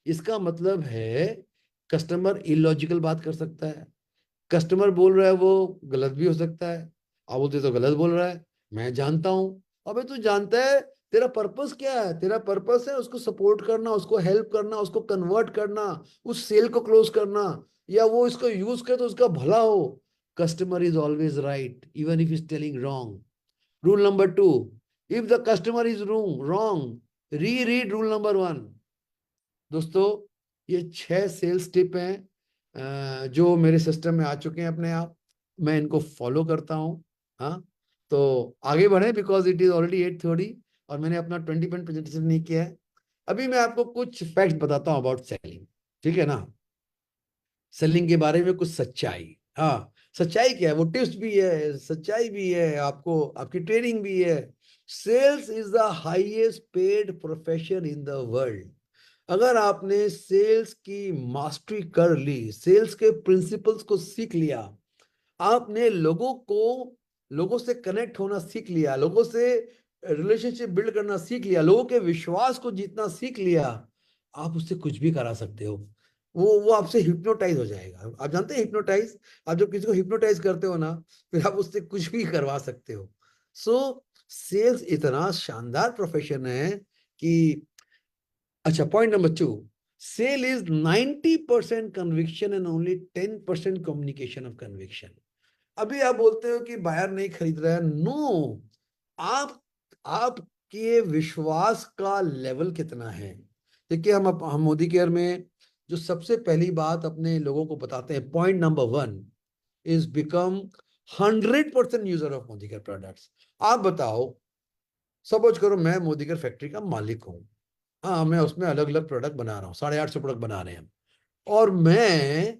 इसका मतलब है customer illogical बात कर सकता है, कस्टमर बोल रहा है वो गलत भी हो सकता है। आप बोलते तो गलत बोल रहा है, मैं जानता हूं। अबे तू जानता है तेरा पर्पस क्या है? तेरा पर्पस है उसको सपोर्ट करना, उसको हेल्प करना, उसको कन्वर्ट करना, उस सेल को क्लोज करना, या वो इसको यूज करे तो उसका भला हो। Customer is always right even if is telling wrong. Rule number 2, if the customer is wrong री रीड रूल नंबर 1। दोस्तों ये 6 सेल्स टिप हैं जो मेरे सिस्टम में आ चुके हैं अपने आप, मैं इनको फॉलो करता हूँ। हाँ, तो आगे बढ़े बिकॉज इट इज ऑलरेडी 8:30 और मैंने अपना 20 मिनट प्रेजेंटेशन नहीं किया है। अभी मैं आपको कुछ फैक्ट बताता हूँ अबाउट सेलिंग, ठीक है ना? सेलिंग के बारे में कुछ सच्चाई। हाँ, सच्चाई क्या है? वो टिप्स भी है, सच्चाई भी है, आपको आपकी ट्रेनिंग भी है। Sales is the highest paid profession in the world. अगर आपने सेल्स की मास्टरी कर ली, सेल्स के प्रिंसिपल्स को सीख लिया, आपने लोगों से कनेक्ट होना सीख लिया, लोगों से रिलेशनशिप बिल्ड करना सीख लिया, लोगों के विश्वास को जीतना सीख लिया, आप उससे कुछ भी करा सकते हो। वो आपसे हिप्नोटाइज हो जाएगा। आप जानते हैं हिप्नोटाइज? आप जब किसी को हिप्नोटाइज करते हो ना, फिर आप उससे कुछ भी करवा सकते हो। सो सेल्स इतना शानदार प्रोफेशन है कि अच्छा, point number 2, sale is 90% conviction and only 10% communication of conviction. अभी आप बोलते हो कि बायर नहीं खरीद रहा है, नो, आप आपके विश्वास का लेवल कितना है। देखिए हम मोदी केयर में जो सबसे पहली बात अपने लोगों को बताते हैं, point number 1 is become 100% user of Modi care products. आप बताओ, सपोज करो मैं मोदी केयर फैक्ट्री का मालिक हूं, हाँ मैं उसमें अलग अलग प्रोडक्ट बना रहा हूँ, 850 प्रोडक्ट बना रहे हैं, और मैं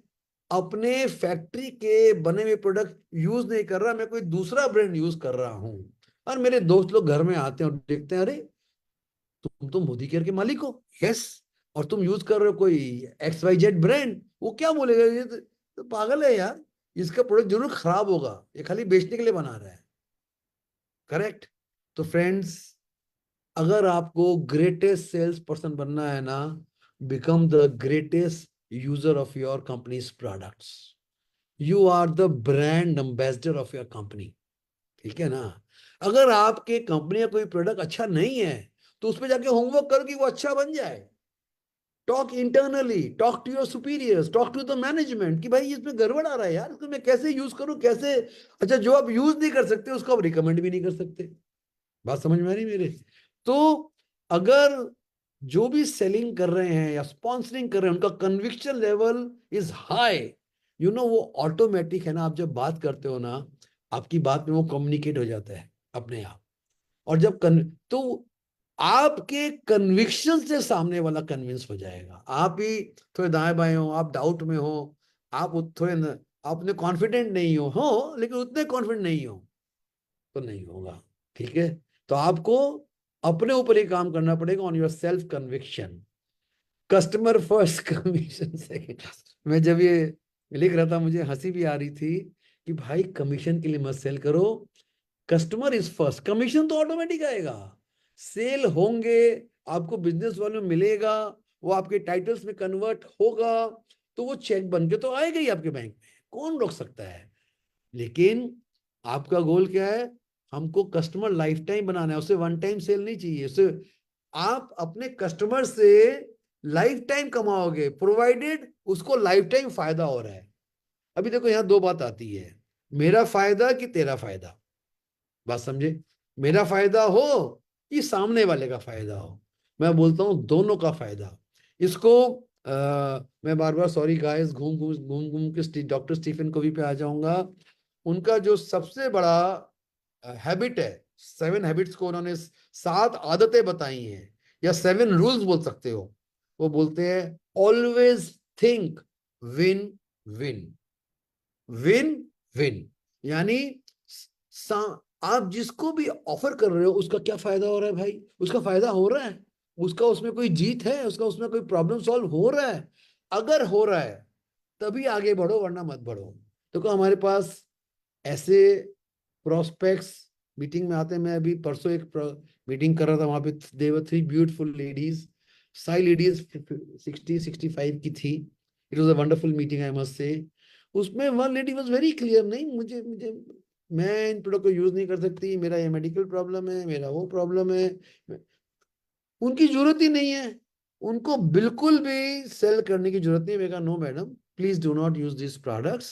अपने फैक्ट्री के बने हुए प्रोडक्ट यूज नहीं कर रहा, मैं कोई दूसरा ब्रांड यूज कर रहा हूं। और मेरे दोस्त लोग घर में आते हैं और देखते हैं, अरे तुम तो मोदी केयर के मालिक हो, यस, और तुम यूज कर रहे हो कोई XYZ ब्रांड। वो क्या बोलेगा, ये तो पागल है यार, इसका प्रोडक्ट जरूर खराब होगा, ये खाली बेचने के लिए बना रहा है। करेक्ट? तो फ्रेंड्स, अगर आपको ग्रेटेस्ट सेल्स पर्सन बनना है ना, become the greatest user of your companies products. You are the brand ambassador of your company, ठीक है ना? अगर आपके कंपनी का कोई प्रोडक्ट अच्छा नहीं है तो उस पर जाके होमवर्क करो कि वो अच्छा बन जाए। Talk internally, talk to your superiors, talk to the management कि भाई इसमें गड़बड़ आ रहा है यार, इसको मैं कैसे यूज करूं, कैसे। अच्छा, जो आप यूज नहीं कर सकते उसको आप रिकमेंड भी नहीं कर सकते। बात समझ में आ रही मेरे? तो अगर जो भी सेलिंग कर रहे हैं या स्पॉन्सरिंग कर रहे हैं, उनका conviction level is high, you know, वो ऑटोमेटिक है ना, आप जब बात करते हो ना, आपकी बात में वो कम्युनिकेट हो जाता है अपने आप। और जब तो आपके कन्विक्शन से सामने वाला कन्विंस हो जाएगा। आप ही थोड़े दाएं बाएं हो, आप डाउट में हो, आप थोड़े आप उतने कॉन्फिडेंट नहीं हो, लेकिन उतने कॉन्फिडेंट नहीं हो तो नहीं होगा, ठीक है? तो आपको अपने ऊपर ही काम करना पड़ेगा, on your self conviction. Customer first, commission second. मैं जब ये लिख रहा था मुझे हंसी भी आ रही थी कि भाई कमीशन के लिए मत सेल करो, कस्टमर इज फर्स्ट, कमीशन तो ऑटोमेटिक आएगा। सेल होंगे, आपको बिजनेस वॉल्यूम मिलेगा, वो आपके टाइटल्स में कन्वर्ट होगा, तो वो चेक बन के तो आएगा ही आपके बैंक में, कौन रोक सकता है? लेकिन आपका गोल क्या है? हमको कस्टमर लाइफ टाइम बनाना है, उसे वन टाइम सेल नहीं चाहिए। उसे आप अपने कस्टमर से लाइफ टाइम कमाओगे, प्रोवाइडेड उसको लाइफ टाइम फायदा हो रहा है। अभी देखो यहाँ 2 बात आती है, मेरा फायदा कि तेरा फायदा। बात समझे? मेरा फायदा हो कि सामने वाले का फायदा हो। मैं बोलता हूं दोनों का फायदा। इसको मैं बार बार, सॉरी गाइस, घूम घूम के डॉक्टर स्टीफन कोवी पे आ जाऊंगा। उनका जो सबसे बड़ा हैबिट है, 7 हैबिट्स को उन्होंने 7 आदतें बताई हैं, या 7 रूल्स बोल सकते हो। वो बोलते हैं always think win win. Win win. यानी आप जिसको भी ऑफर कर रहे हो उसका क्या फायदा हो रहा है भाई? उसका फायदा हो रहा है, उसका उसमें कोई जीत है, उसका उसमें कोई प्रॉब्लम सॉल्व हो रहा है। अगर हो रहा है तभी आगे बढ़ो, वरना मत बढ़ो। देखो हमारे पास ऐसे प्रोस्पेक्ट्स मीटिंग में आते हैं। मैं अभी परसों एक मीटिंग कर रहा था, वहां पे देवर 3 ब्यूटीफुल लेडीज, सारी लेडीज 60-65 की थी। It was a wonderful meeting I must say. उसमें one lady was very clear, नहीं मुझे मुझे मैं इन प्रोडक्ट को यूज नहीं कर सकती, मेरा ये मेडिकल प्रॉब्लम है, मेरा वो प्रॉब्लम है। उनकी जरूरत ही नहीं है, उनको बिल्कुल भी सेल करने की जरूरत नहीं है। मैं कहा no madam, please do not use this products,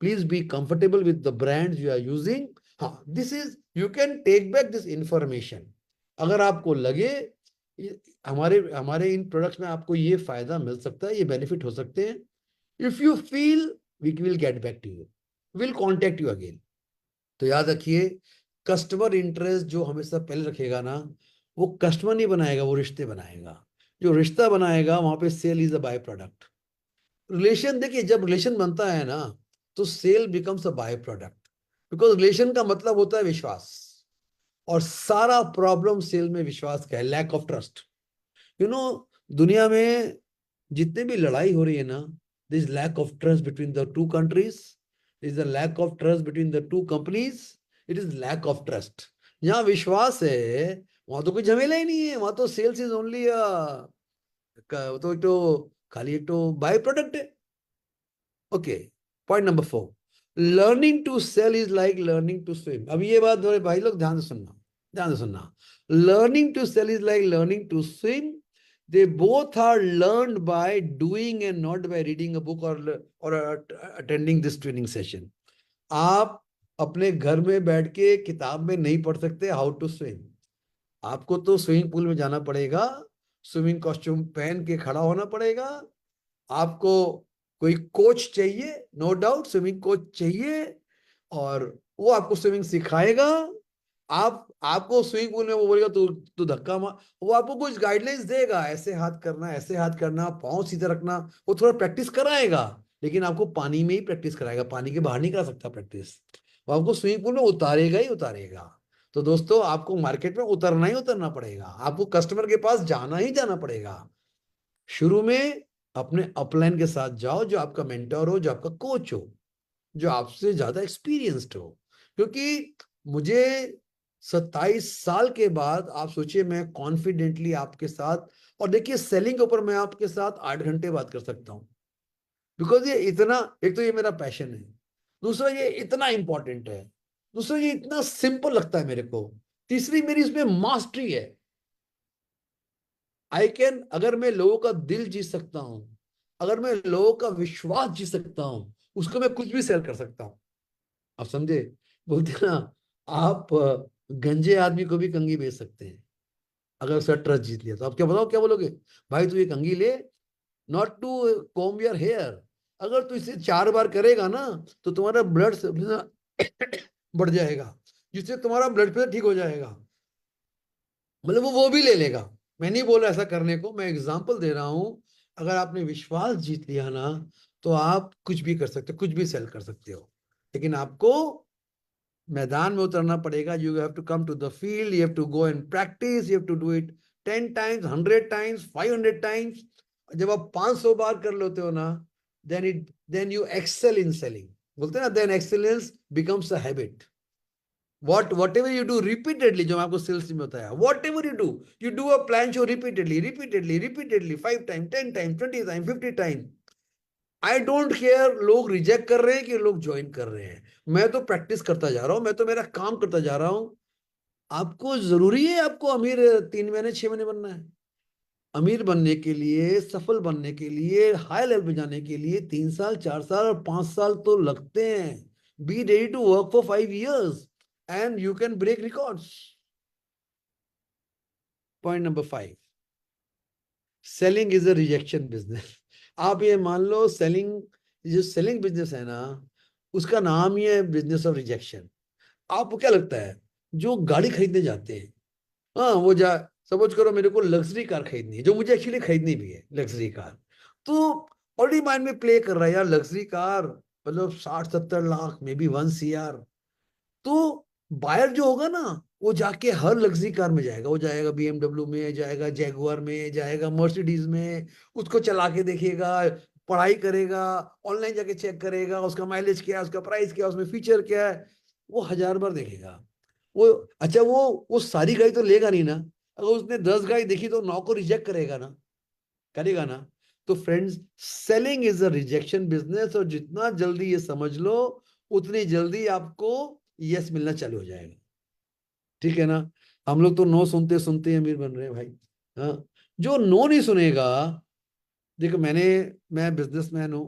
please be comfortable with the brands you are using. हाँ, this is, you can take back this information. अगर आपको लगे हमारे हमारे इन प्रोडक्ट्स में आपको ये फायदा मिल सकता है, ये बेनिफिट हो सकते हैं, if you feel we will get back to you, will contact you again. तो याद रखिए, कस्टमर इंटरेस्ट जो हमेशा पहले रखेगा ना, वो कस्टमर नहीं बनाएगा, वो रिश्ते बनाएगा। जो रिश्ता बनाएगा वहां पे sale is a by product. Relation, देखिए जब रिलेशन बनता है ना तो sale becomes a by product, because relation का मतलब होता है विश्वास। और सारा प्रॉब्लम सेल में विश्वास का है, lack of trust. You know, दुनिया में जितने भी लड़ाई हो रही है ना, this is lack of trust between the two countries, is a lack of trust between the two companies, it is lack of trust. जहां विश्वास है वहां तो कोई झमेला ही नहीं है, वहां तो सेल्स इज ओनली तो खाली एक तो बाय प्रोडक्ट है। Okay, point number 4, learning to sell is like learning to swim. अब ये बात मेरे भाई लोग ध्यान से सुनना, ध्यान से सुनना। Learning to sell is like learning to swim. They both are learned by doing and not by reading a book or attending this training session. आप अपने घर में बैठ के किताब में नहीं पढ़ सकते हाउ टू स्विम। आपको तो स्विमिंग पूल में जाना पड़ेगा, स्विमिंग कॉस्ट्यूम पहन के खड़ा होना पड़ेगा। आपको कोई कोच चाहिए, नो डाउट स्विमिंग कोच चाहिए, और वो आपको स्विमिंग सिखाएगा। आपको स्विमिंग पूल में वो बोलेगा तू तू धक्का मार, वो आपको कुछ गाइडलाइंस देगा, ऐसे हाथ करना, ऐसे हाथ करना, पाँव सीधा रखना, वो थोड़ा प्रैक्टिस कराएगा। लेकिन आपको पानी में ही प्रैक्टिस कराएगा, पानी के बाहर नहीं करा सकता प्रैक्टिस। वो आपको स्विमिंग पूल में उतारेगा ही उतारेगा। तो दोस्तों, आपको मार्केट में उतरना ही उतरना पड़ेगा, आपको कस्टमर के पास जाना ही जाना पड़ेगा। शुरू में अपने अपलाइन के साथ जाओ, जो आपका मेंटर हो, जो आपका कोच हो, जो आपसे ज्यादा एक्सपीरियंस्ड हो। क्योंकि मुझे 27 साल के बाद, आप सोचिए, मैं कॉन्फिडेंटली आपके साथ, और देखिए सेलिंग के ऊपर मैं आपके साथ 8 घंटे बात कर सकता हूं, बिकॉज ये इतना, एक तो ये मेरा पैशन है, दूसरा ये इतना इंपॉर्टेंट है, दूसरा ये इतना सिंपल लगता है मेरे को, तीसरी मेरी इसमें मास्टरी है। आई कैन, अगर मैं लोगों का दिल जीत सकता हूं, अगर मैं लोगों का विश्वास जीत सकता हूं, उसको मैं कुछ भी सेल कर सकता हूं। आप समझे? बोलते हैं ना, आप गंजे आदमी को भी कंघी बेच सकते हैं अगर उसका ट्रस्ट जीत लिया तो। आप क्या बताओ, क्या बोलोगे? भाई तू ये कंघी ले, not to comb your hair. अगर तू इसे 4 बार करेगा ना तो तुम्हारा ब्लड बढ़ जाएगा, जिससे तुम्हारा ब्लड प्रेशर ठीक हो जाएगा। मतलब वो भी ले लेगा। मैं नहीं बोल रहा ऐसा करने को, मैं एग्जांपल दे रहा हूं। अगर आपने विश्वास जीत लिया ना तो आप कुछ भी कर सकते हो, कुछ भी सेल कर सकते हो। लेकिन आपको मैदान में उतरना पड़ेगा। You have to come to the field, you have to go and practice, you have to do it 10 times, 100 times, 500 times. जब आप 500 बार कर लेते हो ना, then you excel in selling. बोलते हैं ना, then excellence becomes a habit. whatever you do repeatedly, जो मैं आपको सेल्स में बताया, whatever you do a plan show repeatedly 5 times, 10 times, 20 times, 50 times. I don't care लोग रिजेक्ट कर रहे हैं कि लोग ज्वाइन कर रहे हैं, मैं तो प्रैक्टिस करता जा रहा हूं, मैं तो मेरा काम करता जा रहा हूं। आपको जरूरी है आपको अमीर 3 महीने 6 महीने बनना है? अमीर बनने के लिए, सफल बनने के लिए, हाई लेवल पे जाने के लिए 3 साल, 4 साल और 5 साल तो लगते हैं। Be ready to work for 5 years and you can break records. Point number 5, selling is a rejection business. आप ये मान लो, सेलिंग, जो सेलिंग बिजनेस है ना, उसका नाम ही है बिजनेस ऑफ रिजेक्शन। आपको क्या लगता है, जो गाड़ी खरीदने जाते हैं, हाँ वो सपोज करो मेरे को लग्जरी कार खरीदनी है, जो मुझे एक्चुअली खरीदनी भी है लग्जरी कार, तो ऑलरेडी माइंड में प्ले कर रहा है यार लग्जरी कार मतलब 60-70 लाख, मे बी 1 CR, तो बायर जो होगा ना, वो जाके हर लग्जरी कार में जाएगा, वो जाएगा BMW में, जाएगा जैगुआर में, जाएगा मर्सिडीज में, उसको चला के देखेगा, पढ़ाई करेगा, ऑनलाइन जाके चेक करेगा उसका माइलेज क्या है, उसका प्राइस क्या है, उसमें फीचर क्या है, वो 1000 बार देखेगा। वो अच्छा, वो सारी गाड़ी तो लेगा नहीं ना, अगर उसने 10 गाड़ी देखी तो 9 को रिजेक्ट करेगा ना। तो friends, selling is a rejection business, और जितना जल्दी ये समझ लो, उतनी जल्दी आपको यस मिलना चालू हो जाएगा। ठीक है ना। हम लोग तो नो सुनते सुनते अमीर बन रहे हैं भाई। हाँ, जो नो नहीं सुनेगा, देखो मैं बिजनेसमैन हूं,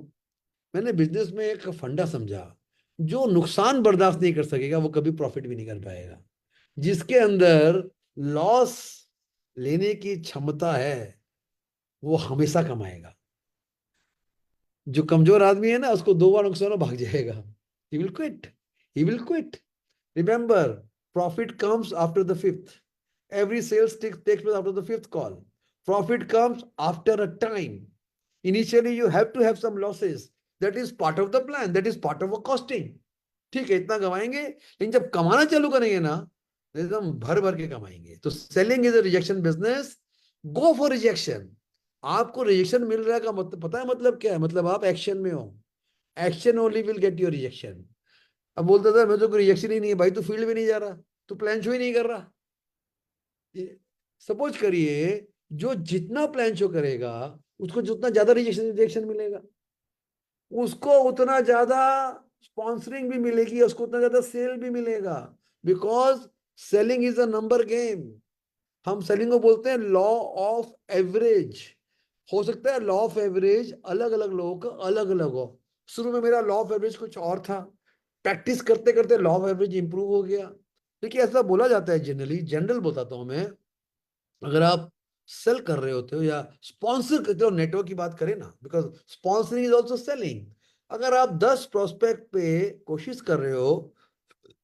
मैंने बिजनेस में एक फंडा समझा, जो नुकसान बर्दाश्त नहीं कर सकेगा वो कभी प्रॉफिट भी नहीं कर पाएगा। जिसके अंदर लॉस लेने की क्षमता है, वो हमेशा कमाएगा। जो कमजोर आदमी है ना, उसको 2 बार नुकसान हो भाग जाएगा, he will quit. Remember, profit comes after the fifth. Every sales takes place after the fifth call. Profit comes after a time. Initially, you have to have some losses. That is part of the plan. That is part of a costing. ठीक है, इतना कमाएंगे, लेकिन जब कमाना चालू करेंगे ना, एकदम भर भर के कमाएंगे। तो selling is a rejection business, go for rejection. आपको रिजेक्शन मिल रहा है का मतलब पता है मतलब क्या है? मतलब आप एक्शन में हो। Action only will get your rejection. अब बोलता था मैं तो कोई रिएक्शन ही नहीं है भाई, तू फील्ड में नहीं जा रहा, तू प्लान शो ही नहीं कर रहा। सपोज करिए, जो जितना प्लान शो करेगा, उसको जितना ज्यादा रिजेक्शन मिलेगा, उसको उतना ज्यादा स्पॉन्सरिंग भी मिलेगी, उसको उतना ज्यादा सेल भी मिलेगा। Because selling is a number game. हम सेलिंग को बोलते हैं लॉ ऑफ एवरेज। हो सकता है लॉ ऑफ एवरेज अलग अलग लोगों का अलग अलग हो। शुरू में मेरा लॉ ऑफ एवरेज कुछ और था, प्रैक्टिस करते करते लॉ ऑफ एवरेज इंप्रूव हो गया। देखिए, ऐसा बोला जाता है, जनरल बताता हूं मैं, अगर आप सेल कर रहे होते हो या स्पॉन्सर करते हो, नेटवर्क की बात करें ना, because sponsoring is also selling. अगर आप 10 प्रोस्पेक्ट पे कोशिश कर रहे हो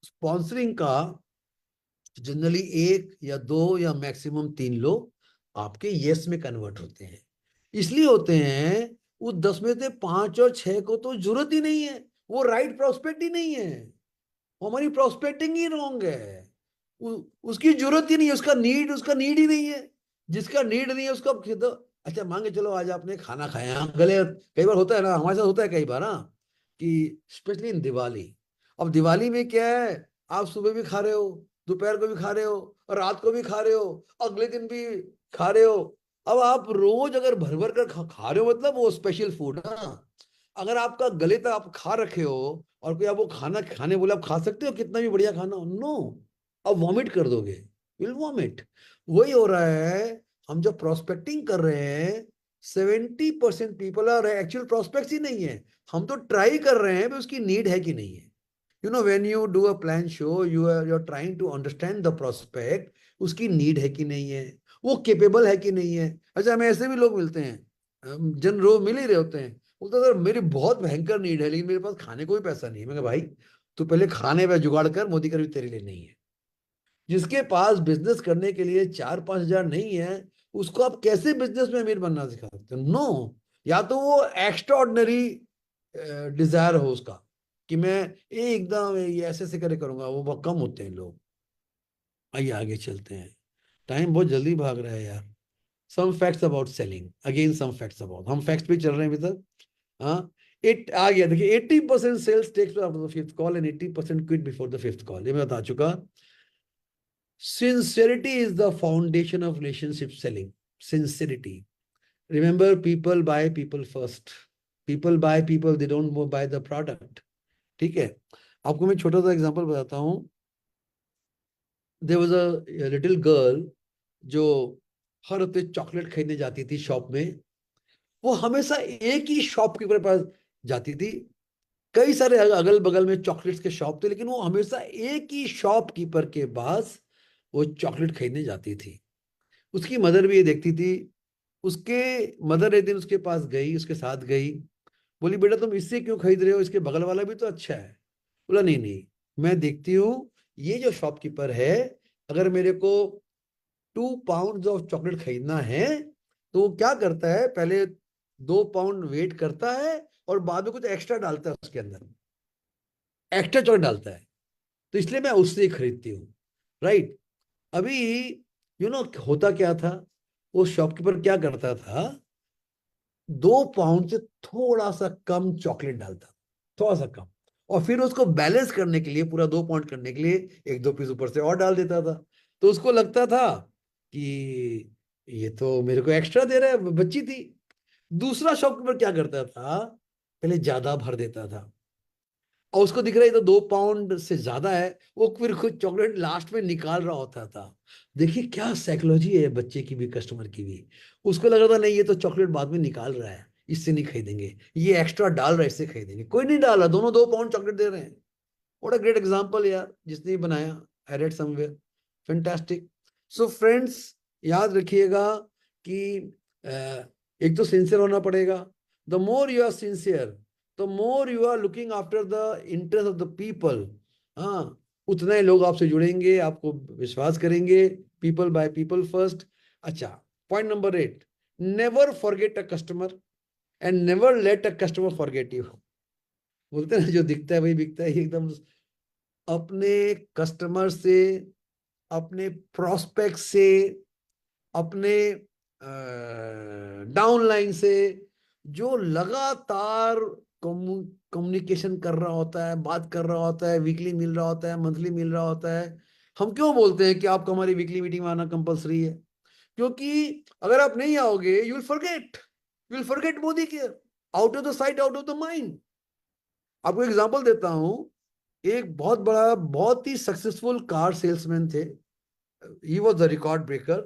स्पॉन्सरिंग का, जनरली 1 या 2 या मैक्सिमम 3 लोग आपके यस में कन्वर्ट होते हैं। इसलिए होते हैं, उस 10 में से 5 और 6 को तो जरूरत ही नहीं है, वो राइट प्रोस्पेक्ट ही नहीं है, हमारी प्रोस्पेक्टिंग ही रॉन्ग है। उसकी जरूरत ही नहीं है, उसका नीड ही नहीं है। जिसका नीड नहीं है उसको आप तो, अच्छा मान के चलो आज आपने खाना खाया, गले कई बार होता है ना, हमारे साथ होता है कई बार, हाँ, कि स्पेशली इन दिवाली। अब दिवाली में क्या है, आप सुबह भी खा रहे हो, दोपहर को भी खा रहे हो, और रात को भी खा रहे हो, अगले दिन भी खा रहे हो। अब आप रोज अगर भर भर कर खा रहे हो, मतलब वो स्पेशल फूड। हाँ, अगर आपका गले तक आप खा रखे हो, और कोई आप वो खाना खाने बोले, आप खा सकते हो कितना भी बढ़िया खाना हो? नो, आप वॉमिट कर दोगे, विल वॉमिट। वही हो रहा है, हम जब प्रोस्पेक्टिंग कर रहे हैं, 70% पीपल आर एक्चुअल प्रोस्पेक्ट्स ही नहीं है। हम तो ट्राई कर रहे हैं उसकी नीड है कि नहीं है। You know, when you do a plan show, you are trying to understand the prospect, उसकी नीड है कि नहीं है, वो केपेबल है कि नहीं है। अच्छा, हमें ऐसे भी लोग मिलते हैं, जन रो मिल ही रहे होते हैं, बोलते सर मेरी बहुत भयंकर नीड है, लेकिन मेरे पास खाने को भी पैसा नहीं है। मैं कहा भाई, तू पहले खाने पे जुगाड़ कर, मोदी का भी तेरे लिए नहीं है। जिसके पास बिजनेस करने के लिए 4-5 हजार नहीं है, उसको आप कैसे बिजनेस में अमीर बनना सिखा सकते हो? नो, या तो वो एक्स्ट्रा ऑर्डिनरी डिजायर हो उसका, कि मैं एकदम ये ऐसे ऐसे करे करूंगा, वो बहुत कम होते हैं लोग। आइए आगे चलते हैं, टाइम बहुत जल्दी भाग रहा है यार। Some facts about selling, again some facts about, हम फैक्ट्स पे चल रहे हैं अभी तक। हाँ, इट आ गया, देखिए 80% sales takes after the fifth call and 80% quit before the fifth call, ये मैं बता चुका। Sincerity is the foundation of relationship selling. Sincerity. Remember, people buy people first. People buy people, they don't buy the product. ठीक है, आपको मैं छोटा सा एग्जांपल बताता हूँ। There was a little girl जो हर हफ्ते चॉकलेट खरीदने जाती थी शॉप में। वो हमेशा एक ही शॉपकीपर के पास जाती थी। कई सारे अगल बगल में चॉकलेट्स के शॉप थे, लेकिन वो हमेशा एक ही शॉपकीपर के पास वो चॉकलेट खरीदने जाती थी। उसकी मदर भी ये देखती थी। उसके मदर एक दिन उसके पास गई, उसके साथ गई, बोली बेटा तुम इससे क्यों खरीद रहे हो, इसके बगल वाला भी तो अच्छा है। बोला नहीं नहीं, मैं देखती हूँ ये जो शॉपकीपर है, अगर मेरे को 2 पाउंड ऑफ चॉकलेट खरीदना है, तो वो क्या करता है, पहले 2 पाउंड वेट करता है, और बाद में कुछ एक्स्ट्रा डालता है उसके अंदर, एक्स्ट्रा चॉकलेट डालता है, तो इसलिए मैं उससे ही खरीदती हूँ, राइट। अभी होता क्या था, वो शॉपकीपर क्या करता था, 2 पाउंड से थोड़ा सा कम चॉकलेट डालता, थोड़ा सा कम, और फिर उसको बैलेंस करने के लिए, पूरा 2 पाउंड करने के लिए 1-2 पीस ऊपर से और डाल देता था। तो उसको लगता था कि ये तो मेरे को एक्स्ट्रा दे रहा है, बच्ची थी। दूसरा शॉपकीपर क्या करता था, पहले ज्यादा भर देता था, और उसको दिख रहा है ये तो 2 पाउंड से ज्यादा है, वो फिर खुद चॉकलेट लास्ट में निकाल रहा होता था। देखिए क्या साइकोलॉजी है बच्चे की भी, कस्टमर की भी। उसको लग रहा था नहीं ये तो चॉकलेट बाद में निकाल रहा है, इससे नहीं खरीदेंगे, ये एक्स्ट्रा डाल रहा है इससे खरीदेंगे। कोई नहीं डाला, दोनों 2 पाउंड चॉकलेट दे रहे हैं। व्हाट अ ग्रेट एग्जांपल यार, जिसने ये बनाया, I read somewhere, fantastic. So friends, याद रखिएगा कि एक तो सिंसियर होना पड़ेगा। The more you are sincere, the more you are looking after the interest of the people, हाँ, उतने लोग आपसे जुड़ेंगे, आपको विश्वास करेंगे। People buy people first. अच्छा, point number 8, never forget a customer and never let a customer forget you. बोलते हैं ना, जो दिखता है वही बिकता है, एकदम। अपने कस्टमर से, अपने प्रोस्पेक्ट से, अपने डाउनलाइन से जो लगातार कम्युनिकेशन कर रहा होता है, बात कर रहा होता है, वीकली मिल रहा होता है, मंथली मिल रहा होता है, हम क्यों बोलते हैं कि आपको हमारी वीकली मीटिंग में आना कंपलसरी है? क्योंकि अगर आप नहीं आओगे, you will forget Modi care, out of the sight out of the mind. आपको एग्जांपल देता हूं, एक बहुत बड़ा, बहुत ही सक्सेसफुल कार सेल्समैन थे, he was the record breaker.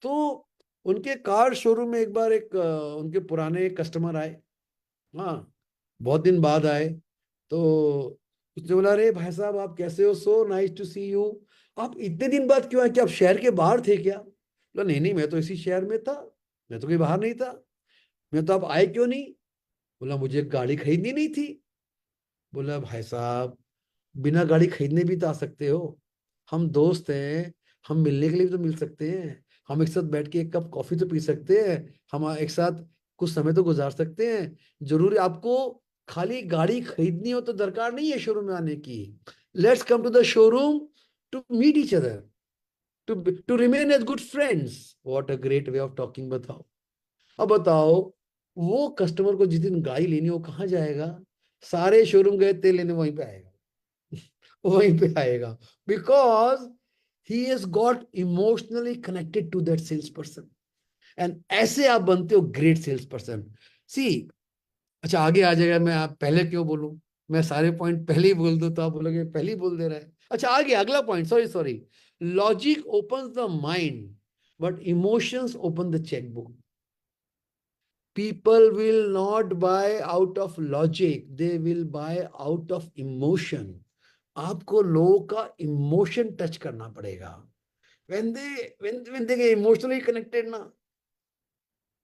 तो उनके कार शोरूम में एक बार एक उनके पुराने कस्टमर आए, हाँ, बहुत दिन बाद आए। तो उसने बोला, अरे भाई साहब आप कैसे हो, so nice to see you, आप इतने दिन बाद क्यों आए, क्या आप शहर के बाहर थे क्या? बोला नहीं नहीं, मैं तो इसी शहर में था, मैं तो कहीं बाहर नहीं था। मैं तो, आप आए क्यों नहीं? बोला मुझे गाड़ी खरीदनी नहीं थी। बोला भाई साहब, बिना गाड़ी खरीदने भी तो आ सकते हो, हम दोस्त हैं, हम मिलने के लिए भी तो मिल सकते हैं, हम एक साथ बैठ के एक कप कॉफी तो पी सकते हैं, हम एक साथ कुछ समय तो गुजार सकते हैं। जरूरी आपको खाली गाड़ी खरीदनी हो तो दरकार नहीं है शोरूम में आने की। Let's come to the showroom to meet each other, to remain as good friends. What a great way of talking. बताओ, अब बताओ, वो कस्टमर को जिस दिन गाड़ी लेनी हो कहाँ जाएगा? सारे शोरूम गए तेल लेने, वहीं पे आएगा, वहीं पे आएगा, because he has got emotionally connected to that sales person. And ऐसे आप बनते हो ग्रेट सेल्स पर्सन। सी, अच्छा आगे आ जाएगा, मैं आप पहले क्यों बोलूं, मैं सारे पॉइंट पहले ही बोल दूं तो आप बोलोगे पहले ही बोल दे रहा है। अच्छा आगे अगला point, sorry sorry, logic opens the mind but emotions open the chequebook. People will not buy out of logic, they will buy out of emotion. आपको लोगों का इमोशन टच करना पड़ेगा। when they get emotionally connected ना,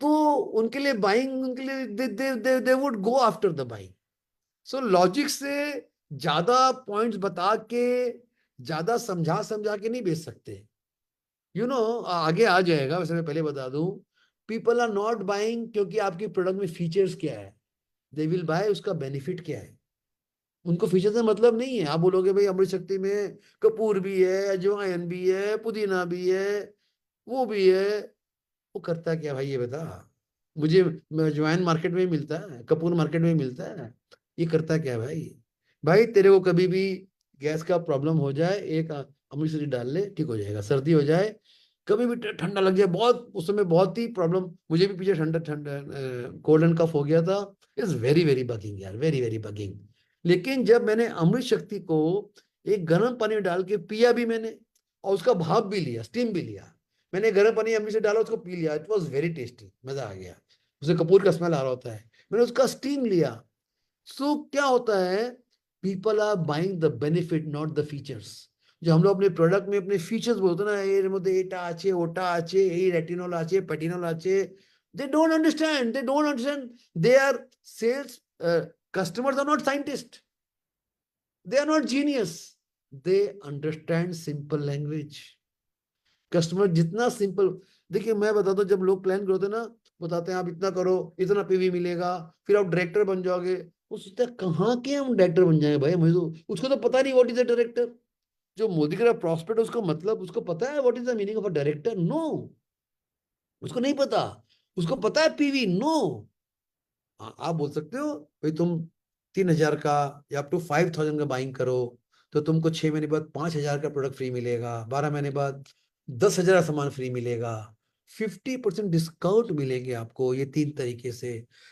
तो उनके लिए buying, उनके लिए they would go after the buying. So logic से ज्यादा पॉइंट्स बता के, ज्यादा समझा समझा के नहीं बेच सकते। आगे आ जाएगा, वैसे मैं पहले बता दूं, पीपल आर नॉट बाइंग क्योंकि आपकी प्रोडक्ट में फीचर्स क्या है, दे विल बाय उसका बेनिफिट क्या है। उनको फीचर से मतलब नहीं है। आप बोलोगे भाई अमृत शक्ति में कपूर भी है, अजवाइन भी है, पुदीना भी है, वो भी है, वो करता क्या भाई ये बता मुझे? अजवाइन मार्केट में मिलता है, कपूर मार्केट में मिलता है, ये करता क्या भाई? भाई तेरे को कभी भी गैस का प्रॉब्लम हो जाए, एक अमृत शक्ति डाल ले, ठीक हो जाएगा। सर्दी हो जाए, कभी भी ठंडा लग जाए, बहुत उस समय बहुत ही प्रॉब्लम, मुझे भी पीछे ठंडा ठंडा कोल्ड एंड कफ हो गया था। इट्स वेरी वेरी बगिंग यार, वेरी वेरी बगिंग। लेकिन जब मैंने अमृत शक्ति को एक गर्म पानी में डाल के पिया भी मैंने, और उसका भाप भी लिया, स्टीम भी लिया, मैंने गर्म पानी अमृत से डाला, उसको पी लिया, इट वॉज वेरी टेस्टी, मजा आ गया। उसे कपूर का स्मेल आ रहा होता है, मैंने उसका स्टीम लिया। सो क्या होता है, people are buying the benefit not the features. जो हम लोग अपने प्रोडक्ट में अपने फीचर्स बोलते हैं ना, এর মধ্যে এটা আছে, ওটা আছে, এই রেটিনল আছে, প্যাটিনল আছে, they don't understand, they are sales, customers are not scientists, they are not genius, they understand simple language। Customer जितना सिंपल, देखिए मैं बताता हूँ, जब लोग प्लान करते हैं ना, बताते हैं आप इतना करो, इतना पीवी मिलेगा, फिर आप डायरेक्टर बन जाओगे। वो सोचता है कहाँ के हम डायरेक्टर बन जाएंगे भाई, मुझे तो उसको तो पता नहीं व्हाट इज अ डायरेक्टर। जो मोदी का प्रॉस्पेक्ट उसको मतलब उसको पता है what is the meaning of a director? No, उसको नहीं पता। उसको पता है पीवी? नो। आप बोल सकते हो भाई तुम 3,000 का या अप टू 5,000 का बाइंग करो तो तुमको 6 महीने बाद 5,000 का प्रोडक्ट फ्री मिलेगा, 12 महीने बाद 10,000 का सामान फ्री मिलेगा, 50% डिस्काउंट मिलेंगे आपको। ये 3 तरीके से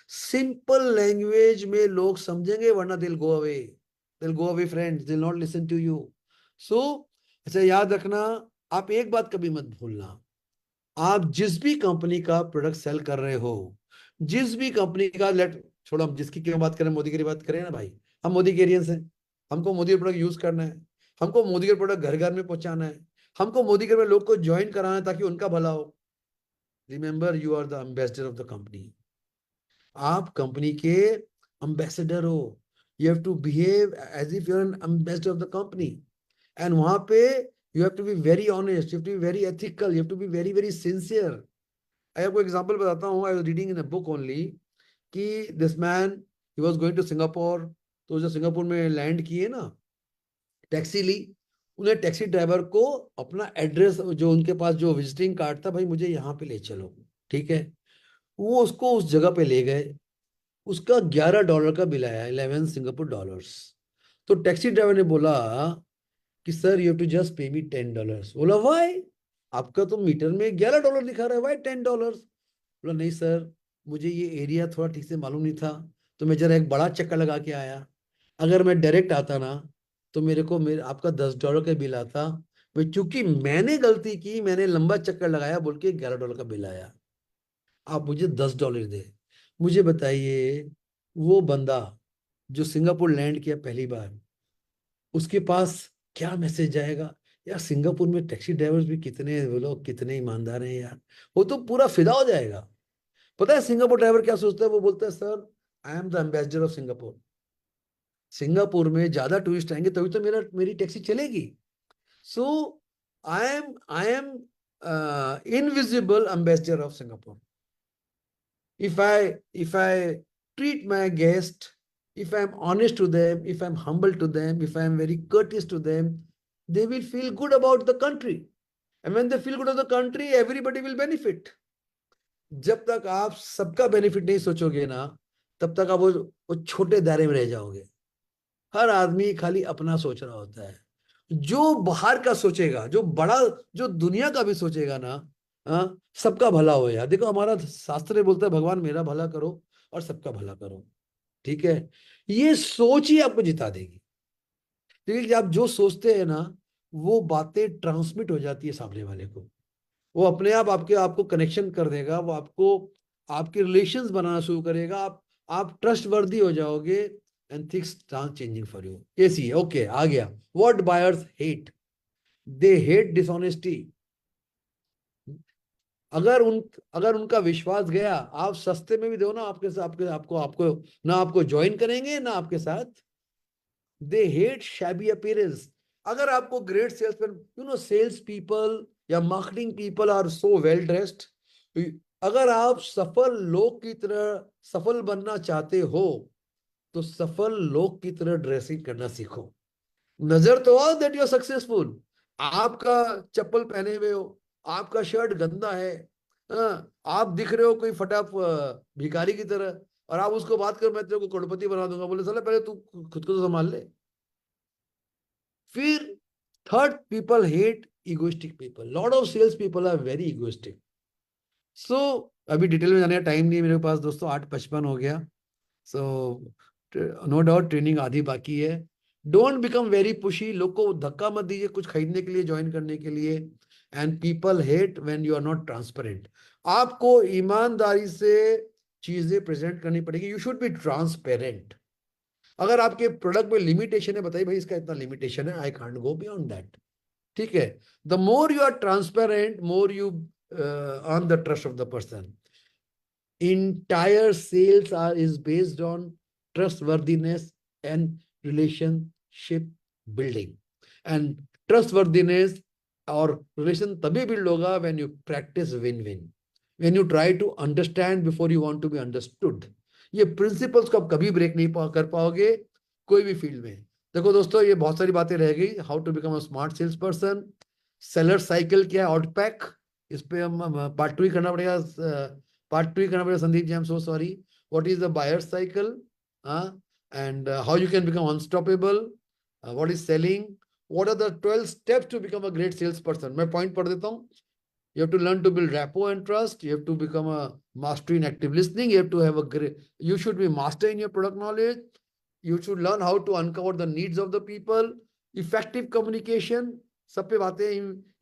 सिंपल लैंग्वेज में लोग समझेंगे, वरना दिल गो अवे, दिल go away friends, they'll not listen to you. सो अच्छा याद रखना, आप एक बात कभी मत भूलना, आप जिस भी कंपनी का प्रोडक्ट सेल कर रहे हो, जिस भी कंपनी का, लेट छोड़ो हम जिसकी क्यों बात करें, मोदी की बात करें ना भाई, हम मोदी के एरियंस हैं, हमको मोदी का प्रोडक्ट यूज करना है, हमको मोदी का प्रोडक्ट घर घर में पहुंचाना है, हमको मोदी के में लोग को ज्वाइन कराना है ताकि उनका भला हो। Remember you are the ambassador of the company. आप कंपनी के एम्बेसडर हो। You have to behave as if you are an ambassador of the company. And वहां पे you have to be very honest, you have to be very ethical, you have to be very very sincere. मैं आपको example बताता हूँ, I was reading in a book only कि this man he was going to Singapore. तो जो Singapore में land किए ना, टैक्सी ली, उन्हें टैक्सी ड्राइवर को अपना एड्रेस, जो उनके पास जो विजिटिंग कार्ड था, भाई मुझे यहाँ पे ले चलो, ठीक है। वो उसको उस जगह पे ले गए, उसका $11 का बिल आया, 11 सिंगापुर डॉलर्स। तो टैक्सी ड्राइवर ने बोला कि sir you have to just pay me $10। बोला वाई, आपका तो मीटर में $11 दिखा रहा है, वाई $10? बोला नहीं सर, मुझे ये एरिया थोड़ा ठीक से मालूम नहीं था, तो मैं जरा एक बड़ा चक्कर लगा के आया। अगर मैं डायरेक्ट आता ना तो मेरे आपका $10 का बिल आता। मैं चूंकि मैंने गलती की, मैंने लंबा चक्कर लगाया बोल के $11 का बिल आया। आप मुझे $10 दे। मुझे बताइए, वो बंदा जो सिंगापुर लैंड किया पहली बार, उसके पास क्या मैसेज जाएगा? यार सिंगापुर में टैक्सी ड्राइवर्स भी कितने, वो लोग कितने ईमानदार हैं यार, वो तो पूरा फिदा हो जाएगा। पता है सिंगापुर ड्राइवर क्या सोचता है? वो बोलता है sir I am the ambassador of Singapore. Singapore में ज्यादा टूरिस्ट आएंगे तभी तो मेरी टैक्सी चलेगी। So I am invisible ambassador of Singapore. if I treat my guest, if I'm honest to them, if I'm humble to them, if I'm very courteous to them, they will feel good about the country. And when they feel good about the country, everybody will benefit. जब तक आप सबका benefit नहीं सोचोगे ना, तब तक आप वो छोटे दायरे में रह जाओगे। हर आदमी खाली अपना सोच रहा होता है। जो बाहर का सोचेगा, जो बड़ा, जो दुनिया का भी सोचेगा ना, सबका भला हो यार। देखो हमारा शास्त्र बोलता है भगवान मेरा भला करो और सबका भला करो, ठीक है। ये सोच ही आपको जिता देगी, क्योंकि आप जो सोचते हैं ना, वो बातें ट्रांसमिट हो जाती है सामने वाले को। वो अपने आप आपको कनेक्शन कर देगा, वो आपको आपके रिलेशंस बनाना शुरू करेगा, आप ट्रस्ट वर्दी हो जाओगे and things start changing for you. ऐसी है। ओके आ गया। What buyers hate, they hate dishonesty. अगर उनका विश्वास गया, आप सस्ते में भी दो ना, आपके साथ आपको ना आपको ज्वाइन करेंगे ना आपके साथ। They hate shabby appearance. अगर आपको ग्रेट सेल्समैन, सेल्स पीपल या marketing people are so well dressed. अगर आप सफल लोग की तरह सफल बनना चाहते हो तो सफल लोग की तरह ड्रेसिंग करना सीखो। नजर तो आओ दैट यू आर सक्सेसफुल। आपका चप्पल पहने हुए हो, आपका शर्ट गंदा है, आप दिख रहे हो कोई फटा भिखारी की तरह, और आप उसको बात कर मैं तेरे को करोड़पति बना दूंगा, बोले साला पहले तू खुद को तो संभाल ले। फिर third, people hate egoistic people. Lot of sales people are very egoistic. So अभी डिटेल में जाने का टाइम नहीं है मेरे पास दोस्तों, 8:55 हो गया। सो नो डाउट ट्रेनिंग आधी बाकी है। Don't become very pushy. लोग को धक्का मत दीजिए कुछ खरीदने के लिए, ज्वाइन करने के लिए। And people hate when you are not transparent. आपको ईमानदारी से चीजें प्रेजेंट करनी पड़ेगी। You should be transparent. अगर आपके प्रोडक्ट में लिमिटेशन है, बताइए भाई इसका इतना लिमिटेशन है, I can't go beyond that, ठीक है। The more you are transparent, more you earn the trust of the person. Entire sales is based on trustworthiness and relationship building. And trustworthiness और relation तभी build होगा when you practice win win, when you try to understand before you want to be understood. ये principles को आप कभी break नहीं कर पाओगे कोई भी फील्ड में। देखो दोस्तों, ये बहुत सारी बातें रह गई, how to become a smart sales person, seller cycle क्या है, आउटपैक, इस पे हम पार्ट 2 ही करना पड़ेगा, Sandeep ji, I am so sorry. What is the buyer cycle, and how you can become unstoppable, what is selling, what are the 12 steps to become a great salesperson? मैं point पढ़ देता हूँ। You have to learn to build rapport and trust. You have to become a master in active listening. You have to have a great, you should be master in your product knowledge. You should learn how to uncover the needs of the people. Effective communication, सब पे बातें,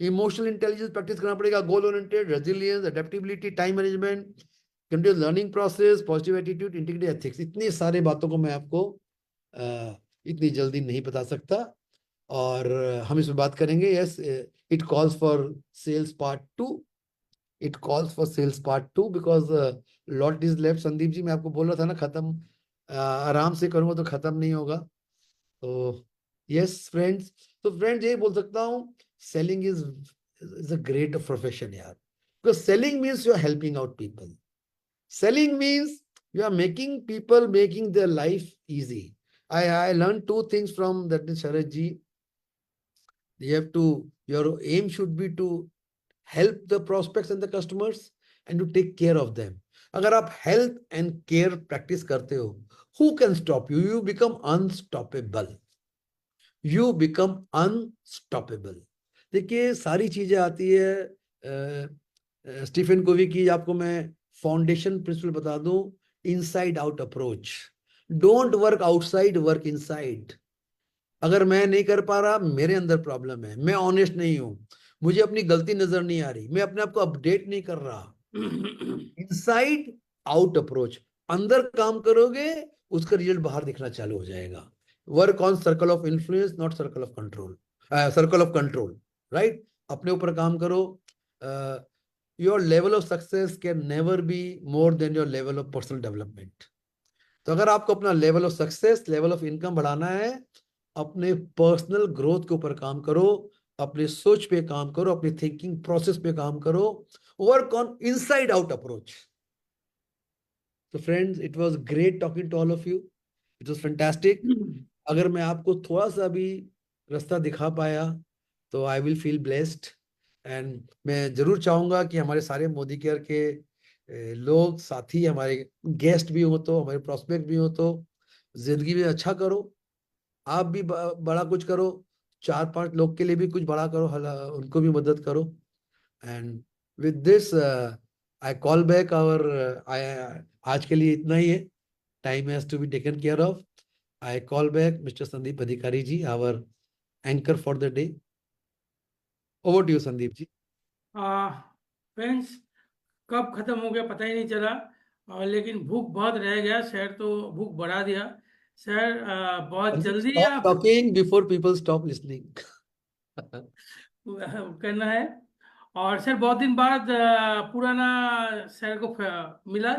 emotional intelligence practice करना पड़ेगा, goal oriented, resilience, adaptability, time management, continuous learning process, positive attitude, integrity, ethics। इतनी सारी बातों को मैं आपको इतनी जल्दी नहीं बता सकता, और हम इसमें बात करेंगे। Yes, it calls for sales part 2, it calls for sales part 2 because lot is left. Sandeep ji, मैं आपको बोल रहा था ना, खत्म आराम से करूंगा तो खत्म नहीं होगा। तो यस फ्रेंड्स, तो फ्रेंड्स यही बोल सकता हूँ, selling is a great profession यार, because selling means you are helping out people, selling means you are making people, making their life easy. I learned 2 things from that Sharad ji. You have to, your aim should be to help the prospects and the customers and to take care of them. अगर आप health and care practice करते हो, who can stop you? You become unstoppable. You become unstoppable. देखिए सारी चीजें आती है Stephen कोवी की, आपको मैं फाउंडेशन प्रिंसिपल बता दूं, inside out approach. Don't work outside, work inside. अगर मैं नहीं कर पा रहा, मेरे अंदर प्रॉब्लम है, मैं ऑनेस्ट नहीं हूं, मुझे अपनी गलती नजर नहीं आ रही, मैं अपने आप को अपडेट नहीं कर रहा। इनसाइड आउट अप्रोच, अंदर काम करोगे उसका रिजल्ट बाहर दिखना चालू हो जाएगा। Work on circle of influence, not circle of control, circle of control, right. अपने ऊपर काम करो। Your level of success can never be more than your level of personal development. तो अगर आपको अपना level of success, level of income बढ़ाना है, अपने पर्सनल ग्रोथ के ऊपर काम करो, अपने सोच पे काम करो, अपनी थिंकिंग प्रोसेस पे काम करो, work on inside out approach. तो friends, it was great talking to all of you, it was fantastic. अगर मैं आपको थोड़ा सा भी रास्ता दिखा पाया तो I will feel blessed, and मैं जरूर चाहूंगा कि हमारे सारे मोदी केयर के लोग, साथी, हमारे गेस्ट भी हो तो, हमारे प्रोस्पेक्ट भी हो तो, जिंदगी में अच्छा करो, आप भी बड़ा कुछ करो, 4-5 लोग के लिए भी कुछ बड़ा करो, उनको भी मदद करो। And with this I call back our, आज के लिए इतना ही है, time has to be taken care of. I call back mister Sandeep Adhikari ji, our anchor for the day. Over to you Sandeep ji. Friends, कब खत्म हो गया पता ही नहीं चला, लेकिन भूख बहुत रह गया, सर तो भूख बढ़ा दिया। सर बहुत जल्दी Stop आप talking before people stop listening. करना है। और सर बहुत दिन बाद पुराना सर को मिला,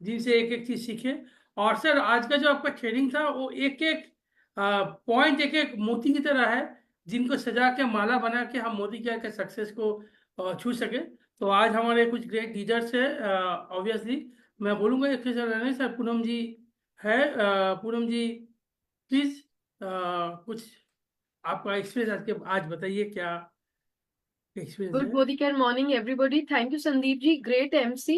जिनसे एक एक चीज़ सीखे। और सर आज का जो आपका ट्रेनिंग था वो एक एक पॉइंट एक एक मोती की तरह है, जिनको सजा के माला बना के हम मोदी केयर के सक्सेस को छू सके। तो आज हमारे कुछ ग्रेट लीडर्स है, ऑब्वियसली मैं बोलूँगा एक नहीं सर, पूनम जी है, पूनम जी प्लीज कुछ आपका एक्सपीरियंस आज बताइए, क्या एक्सपीरियंस Good है? Bodhi Care morning, everybody. Thank you, Sandeep ji. Great MC.